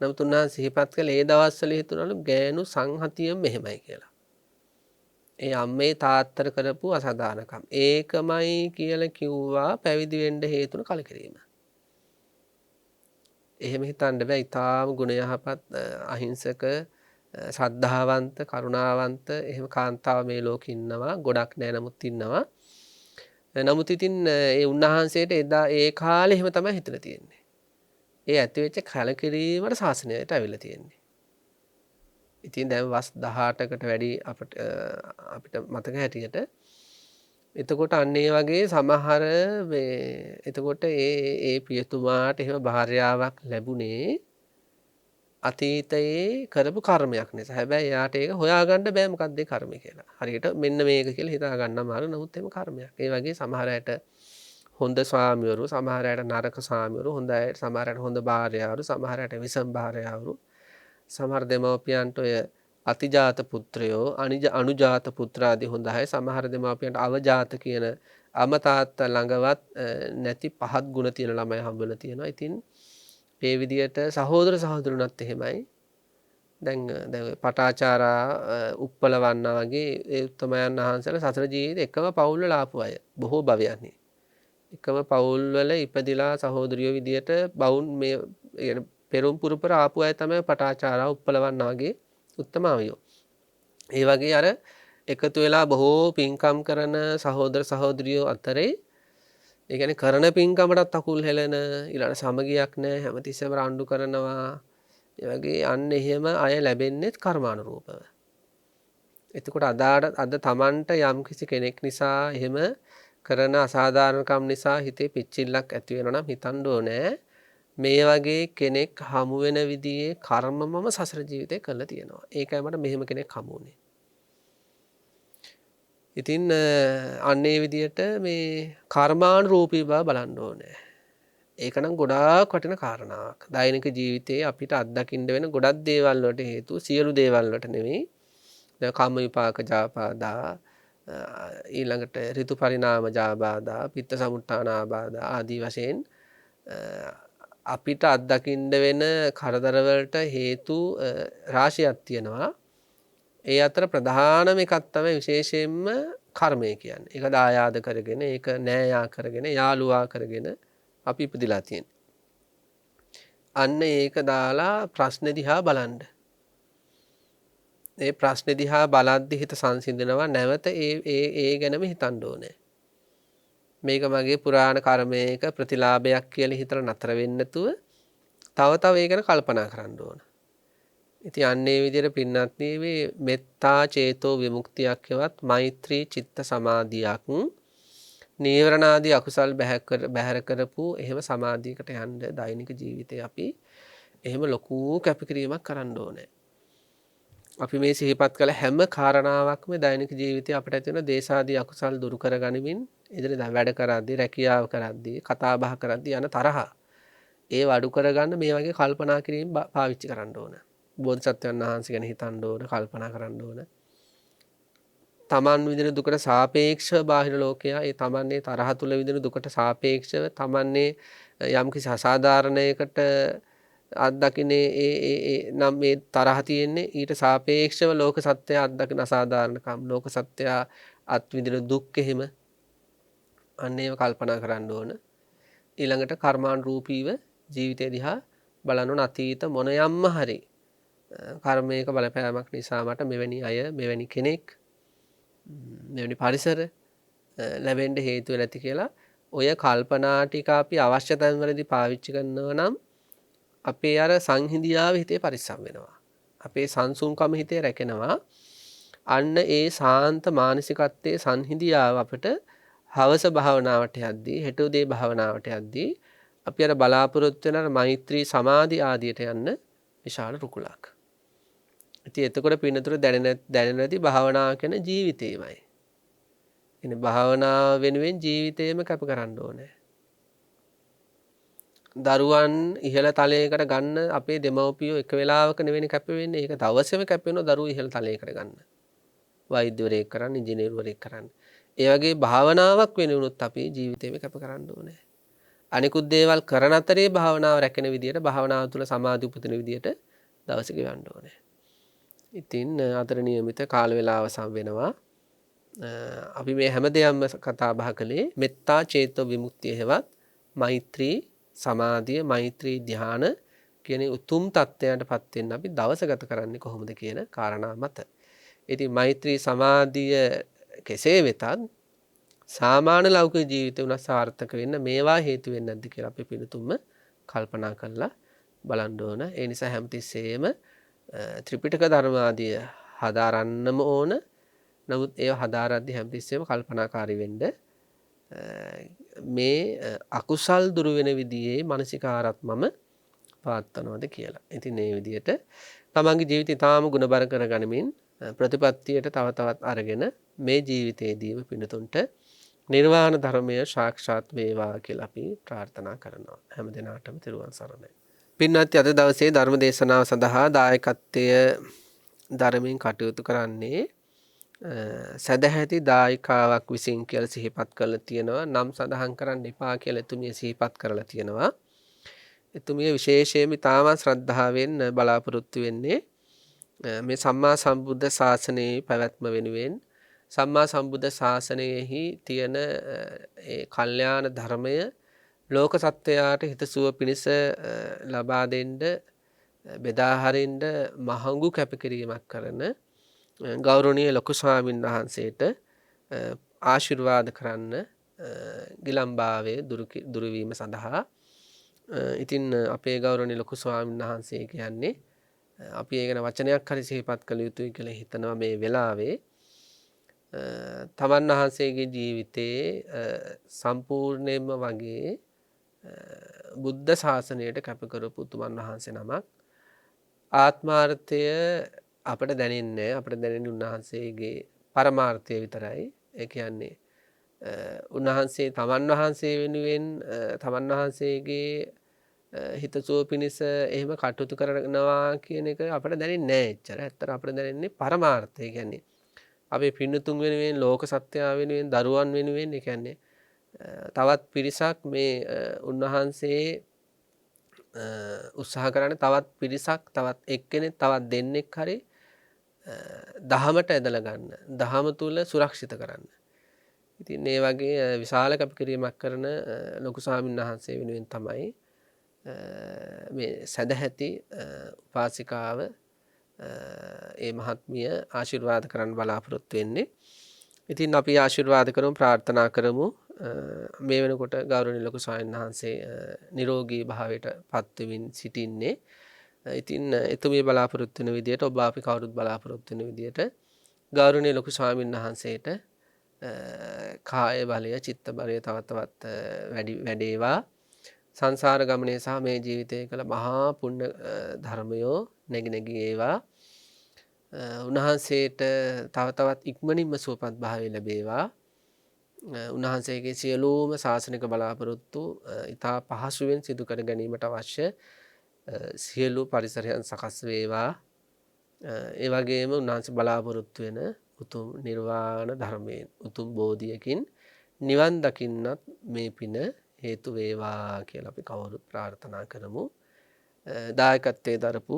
නමුත් උන්වහන්සේ සිහිපත් කළේ ඒ දවස්වල හිතුණලු ගෑනු සංහතියම මෙහෙමයි කියලා. ඒ අම්මේ තාත්තට කරපු අසාධාරණකම්. ඒකමයි කියලා කිව්වා පැවිදි වෙන්න හේතුන කලකිරීම. එහෙම හිතන්න බෑ. ඊටාම ගුණ යහපත් අහිංසක ශ්‍රද්ධාවන්ත කරුණාවන්ත එහෙම කාන්තාව මේ ලෝකෙ ඉන්නවා. ගොඩක් නෑ නමුත් ඉන්නවා. නමුත් ඉතින් ඒ උන්වහන්සේට එදා ඒ කාලේ එහෙම තමයි හිතලා තියෙන්නේ. ඒ ඇති වෙච්ච කලකිරීමට ශාසනයට ඇවිල්ලා තියෙන්නේ. ඉතින් දැන් වස් 18කට වැඩි අපිට මතක හැටියට එතකොට අන්න ඒ වගේ සමහර මේ එතකොට ඒ පියතුමාට එහෙම භාර්යාවක් ලැබුණේ අතීතයේ කරපු කර්මයක් නිසා. හැබැයි එයාට ඒක හොයාගන්න බෑ මොකක්ද ඒ කර්මය කියලා. හරියට මෙන්න මේක කියලා හිතා ගන්න අමාරු. නමුත් එහෙම කර්මයක්. ඒ වගේ සමහර අයට හොඳ ස්වාමිවරු, සමහර අයට නරක ස්වාමිවරු, සමහර අයට හොඳ භාර්යාවරු, සමහර අයට විසම් භාර්යාවරු, සමහර දෙමව්පියන්ට ඔය අතිජාත පුත්‍රයෝ, අනුජාත පුත්‍රාදී හොඳ අය, සමහර දෙමව්පියන්ට අවජාත කියන අම තාත්තා ළඟවත් නැති පහත් ගුණ තියෙන ළමයි හම්බෙලා තියෙනවා. ඉතින් ඒ විදියට සහෝදර සහෝදරුණත් එහෙමයි. දැන් පටාචාරා උප්පලවන්නා වගේ ඒ උත්තමයන් වහන්සේලා සතර ජීවිතේ එකම පවුල් වල ආපු අය බොහෝ භවයන්හි. එකම පවුල් වල ඉපදිලා සහෝදරියෝ විදියට බවුන් මේ පෙරම් පුරපුර ආපු අය තමයි පටාචාරා උප්පලවන්නා වගේ උත්තමාවියෝ. ඒ වගේ අර එකතු වෙලා බොහෝ පින්කම් කරන සහෝදර සහෝදරියෝ අතරේ ඒ කියන්නේ කරන පින්කමටත් අකුල් හෙලන ඊළඟ සමගියක් නැහැ හැමතිස්සෙම රණ්ඩු කරනවා. ඒ වගේ අන්න එහෙම අය ලැබෙන්නේ කර්මානුරූපව. එතකොට අද Tamanට යම් කිසි කෙනෙක් නිසා එහෙම කරන අසාධාරණකම් නිසා හිතේ පිච්චිල්ලක් ඇති වෙනවා නම් හිතන්න ඕනේ මේ වගේ කෙනෙක් හමු වෙන විදිහේ කර්මමම සසර ජීවිතේ කළා තියෙනවා. ඒකයි මට මෙහෙම කෙනෙක් හමු වුනේ. ඉතින් අන්න ඒ විදිහට මේ කර්මානුරූපී බව බලන්න ඕනේ. ඒක නම් ගොඩාක් වටින කාරණාවක්. දෛනික ජීවිතයේ අපිට අත්දකින්න වෙන ගොඩක් දේවල් වලට හේතු සියලු දේවල් වලට නෙවෙයි. දැන් කාම විපාක ජාපාදා ඊළඟට ඍතු පරිණාම ජාබාදා පිත්ත සමුට්ඨාන ආබාධා ආදී වශයෙන් අපිට අත්දකින්න වෙන කරදරවලට හේතු රාශියක් තියෙනවා. ඒ අතර ප්‍රධානම එකක් තමයි විශේෂයෙන්ම කර්මය කියන්නේ. ඒක දායාද කරගෙන, ඒක නෑයා කරගෙන, යාළුවා කරගෙන අපි ඉපදිලා තියෙන්නේ. අන්න ඒක දාලා ප්‍රශ්න දිහා බලන්න. ඒ ප්‍රශ්න දිහා බලද්දි හිත සංසිඳනවා. නැවත ඒ ගැනම හිතන්න ඕනේ. මේක මගේ පුරාණ කර්මයක ප්‍රතිලාභයක් කියලා හිතලා නතර වෙන්නේ නැතුව තව ඒ ගැන කල්පනා කරන්න ඕන. ඉතින් අන්නේ විදිහට පින්නත්නි මේ මෙත්තා චේතෝ විමුක්තියක් හෙවත් මෛත්‍රී චිත්ත සමාධියක් නීවරණාදී අකුසල් බැහැර කරපු එහෙම සමාධියකට යන්න දෛනික ජීවිතේ අපි එහෙම ලොකු කැපකිරීමක් කරන්න ඕනේ. අපි මේ සිහිපත් කළ හැම කාරණාවක්ම දෛනික ජීවිතේ අපිට ඇති වෙන දේශාදී අකුසල් දුරු කරගනිමින් ඉදිරියට වැඩ කරද්දී රැකියාව කරද්දී කතා බහ කරද්දී යන තරහ ඒ වඩු කරගන්න මේ වගේ කල්පනා කිරීම පාවිච්චි කරන්න ඕන. බෝධිසත්වයන් වහන්සේ ගැන හිතන්න ඕන, කල්පනා කරන්න ඕන. තමන් විඳින දුකට සාපේක්ෂව බාහිර ලෝකයා ඒ තමන්නේ තරහ තුල විඳින දුකට සාපේක්ෂව තමන්නේ යම්කිසි අසාධාරණයකට අත්දකින්නේ ඒ නම් මේ තරහ තියෙන්නේ ඊට සාපේක්ෂව ලෝක සත්‍යය අත්දකින අසාධාරණකම් ලෝක සත්‍යය අත්විඳින දුක් එහෙම අන්න ඒව කල්පනා කරන්න ඕන. ඊළඟට කර්මානුරූපීව ජීවිතය දිහා බලන්න ඕන. අතීත මොන යම්ම හරි කර්මයක බලපෑමක් නිසා මට මෙවැනි අය මෙවැනි කෙනෙක් මෙවැනි පරිසර ලැබෙන්න හේතු වෙලා ඇති කියලා ඔය කල්පනා ටික අපි අවශ්‍ය තැන්වලදී පාවිච්චි කරනවා නම් අපේ අර සංහිඳියාව හිතේ පරිස්සම් වෙනවා. අපේ සංසුන්කම හිතේ රැකෙනවා. අන්න ඒ සාන්ත මානසිකත්වයේ සංහිඳියාව අපිට හවස භාවනාවට යද්දී, හෙට උදේ භාවනාවට යද්දී අපි අර බලාපොරොත්තු වෙන මෛත්‍රී සමාධි ආදියට යන්න විශාල රුකුලක්. ඉතින් එතකොට පින්නතුර දැනෙන නැති භාවනාව කියන ජීවිතේමයි. ඉතින් භාවනාව වෙනුවෙන් ජීවිතේම කැප කරන්න ඕනේ. දරුවන් ඉහළ තලයකට ගන්න අපේ දෙමව්පියෝ එක වෙලාවක නෙවෙයි කැප වෙන්නේ. ඒක දවසේම කැප වෙනවා දරුවෝ ඉහළ තලයකට ගන්න. වෛද්‍යවරයෙක් කරන්න, ඉංජිනේරුවරයෙක් කරන්න. ඒ වගේ භාවනාවක් වෙනුනොත් අපි ජීවිතේම කැප කරන්න ඕනේ. අනිකුත් දේවල් කරන අතරේ භාවනාව රැකෙන විදියට, භාවනාව තුළ සමාධි උපදින විදියට දවස ගෙවන්න ඕනේ. ඉතින් අතර නියමිත කාල වේලාව සම් වෙනවා. අපි මේ හැම දෙයක්ම කතා බහ කළේ මෙත්තා චේතෝ විමුක්තිය හෙවත් මෛත්‍රී සමාධිය, මෛත්‍රී ධ්‍යාන කියන උතුම් තත්ත්වයන්ටපත් වෙන්න අපි දවස ගත කරන්නේ කොහොමද කියන කාරණා මත. ඉතින් මෛත්‍රී සමාධිය කෙසේ වෙතත් සාමාන්‍ය ලෞකික ජීවිතේ උනත් සාර්ථක වෙන්න මේවා හේතු වෙන්නේ නැද්ද කියලා අපි පිළිතුම්ම කල්පනා කරලා බලන්න ඕන. ඒ නිසා හැමතිස්සෙම ත්‍රිපිටක ධර්ම ආදිය හදාරන්නම ඕන. නමුත් ඒව හදාරද්දී හැමතිස්සෙම කල්පනාකාරී වෙන්න මේ අකුසල් දුරු වෙන විදිහේ මානසිකාරත් මම පාත්තනවාද කියලා. ඉතින් මේ විදිහට තමන්ගේ ජීවිතය තාම ගුණබර කරගනිමින් ප්‍රතිපත්තියට තව තවත් අරගෙන මේ ජීවිතයේදීම පිණතුන්ට නිර්වාණ ධර්මය සාක්ෂාත් වේවා කියලා අපි ප්‍රාර්ථනා කරනවා. හැම දිනාටම තෙරුවන් සරණයි. පින්වත්නි, අද දවසේ ධර්ම දේශනාව සඳහා දායකත්වය ධර්මයෙන් කටයුතු කරන්නේ සදැහැති දායිකාවක් විසින් කියලා සිහිපත් කරලා තියෙනවා. නම් සඳහන් කරන්න එපා කියලා එතුමිය සිහිපත් කරලා තියෙනවා. එතුමිය විශේෂයෙන්ම තාම ශ්‍රද්ධාවෙන් බලාපොරොත්තු වෙන්නේ මේ සම්මා සම්බුද්ධ ශාසනයේ පැවැත්ම වෙනුවෙන් සම්මා සම්බුද්ධ ශාසනයෙහි තියෙන ඒ කල්යාණ ධර්මය ලෝක සත්වයාට හිතසුව පිණිස ලබා දෙන්න බෙදා හරින්න මහඟු කැපකිරීමක් කරන ගෞරවනීය ලොකු ස්වාමීන් වහන්සේට ආශිර්වාද කරන්න ගිලම්භාවය දුරු වීම සඳහා ඉතින් අපේ ගෞරවනීය ලොකු ස්වාමීන් වහන්සේ කියන්නේ අපි ඒ ගැන වචනයක් හරි සිහිපත් කළ යුතුයි කියලා හිතනවා මේ වෙලාවේ. තමන් වහන්සේගේ ජීවිතයේ සම්පූර්ණයෙන්ම වගේ බුද්ධ ශාසනයට කැප කරපු උතුමන් වහන්සේ නමක්. ආත්මාර්ථය අපට දැනෙන්නේ අපට දැනෙන්නේ උන්වහන්සේගේ පරමාර්ථය විතරයි. ඒ කියන්නේ උන්වහන්සේ තමන් වහන්සේ වෙනුවෙන් තමන් වහන්සේගේ හිතසුව පිණිස එහෙම කටයුතු කරනවා කියන එක අපට දැනෙන්නේ නැහැ එච්චර. ඇත්තට අපට දැනෙන්නේ පරමාර්ථය. කියන්නේ අපේ පින්නතුන් වෙනුවෙන්, ලෝක සත්‍යය වෙනුවෙන්, දරුවන් වෙනුවෙන්, ඒ කියන්නේ තවත් පිරිසක් මේ උන්වහන්සේ උත්සාහ කරන්නේ තවත් පිරිසක් තවත් එක්කෙනෙක් තවත් දෙන්නෙක් හරි දහමට ඇදලා ගන්න. දහම තුල සුරක්ෂිත කරන්න. ඉතින් ඒ වගේ විශාල කැපකිරීමක් කරන ලොකු ස්වාමීන් වහන්සේ වෙනුවෙන් තමයි මේ සදැහැති උපාසිකාව ඒ මහත්මිය ආශිර්වාද කරන්න බලාපොරොත්තු වෙන්නේ. ඉතින් අපි ආශිර්වාද කරමු ප්‍රාර්ථනා කරමු මේ වෙනකොට ගෞරවනීය ලොකු ස්වාමීන් වහන්සේ නිරෝගී භාවයට පත් වෙමින් සිටින්නේ. ඉතින් එතුමිය බලාපොරොත්තු වෙන විදියට ඔබ අපි කවුරුත් බලාපොරොත්තු වෙන විදියට ගෞරවනීය ලොකු ස්වාමීන් වහන්සේට කාය බලය චිත්ත බලය තව තවත් වැඩේවා. සංසාර ගමනේ සහ මේ ජීවිතයේ කළ මහා පුණ්‍ය ධර්මයෝ නැගි ඒවා. උන්වහන්සේට තව තවත් ඉක්මනින්ම සුවපත් භාවය ලැබේවා. උන්වහන්සේගේ සියලුම ශාසනික බලාපොරොත්තු ඉතා පහසුවෙන් සිදු කර ගැනීමට අවශ්‍ය සියලු පරිසරයන් සකස් වේවා. ඒ වගේම උන්වහන්සේ බලාපොරොත්තු වෙන උතුම් නිර්වාණ ධර්මයෙන් උතුම් බෝධියකින් නිවන් දකින්නත් මේ පින හේතු වේවා කියලා අපි කවුරුත් ප්‍රාර්ථනා කරමු. දායකත්වයේ දරපු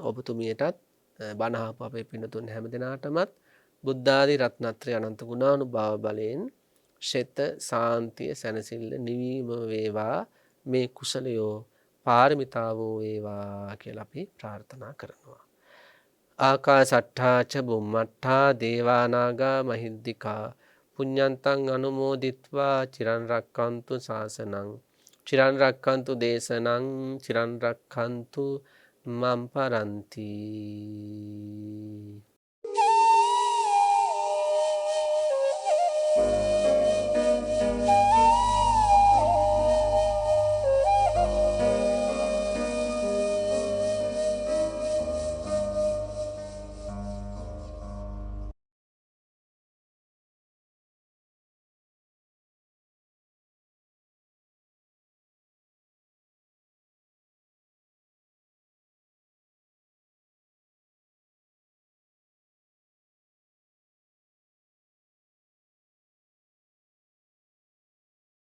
ඔබතුමියටත් බණ අහපු අපේ පින්තුන් හැම දිනාටමත් බුද්ධ ආදී රත්නත්‍රය අනන්ත ගුණානුභාව බලයෙන් ශෙත සාන්තිය සැනසෙල්ල නිවීම වේවා. මේ කුසලයෝ පාරමිතාවෝ වේවා කියලා අපි ප්‍රාර්ථනා කරනවා. ආකාසට්ඨා ච බුම්මට්ඨා දේවා නාග මහිද්దికා පුඤ්ඤන්තං අනුමෝදිත්වා චිරන් රක්칸තු ශාසනං චිරන් රක්칸තු දේශනං චිරන් රක්칸තු මම් පරන්ති.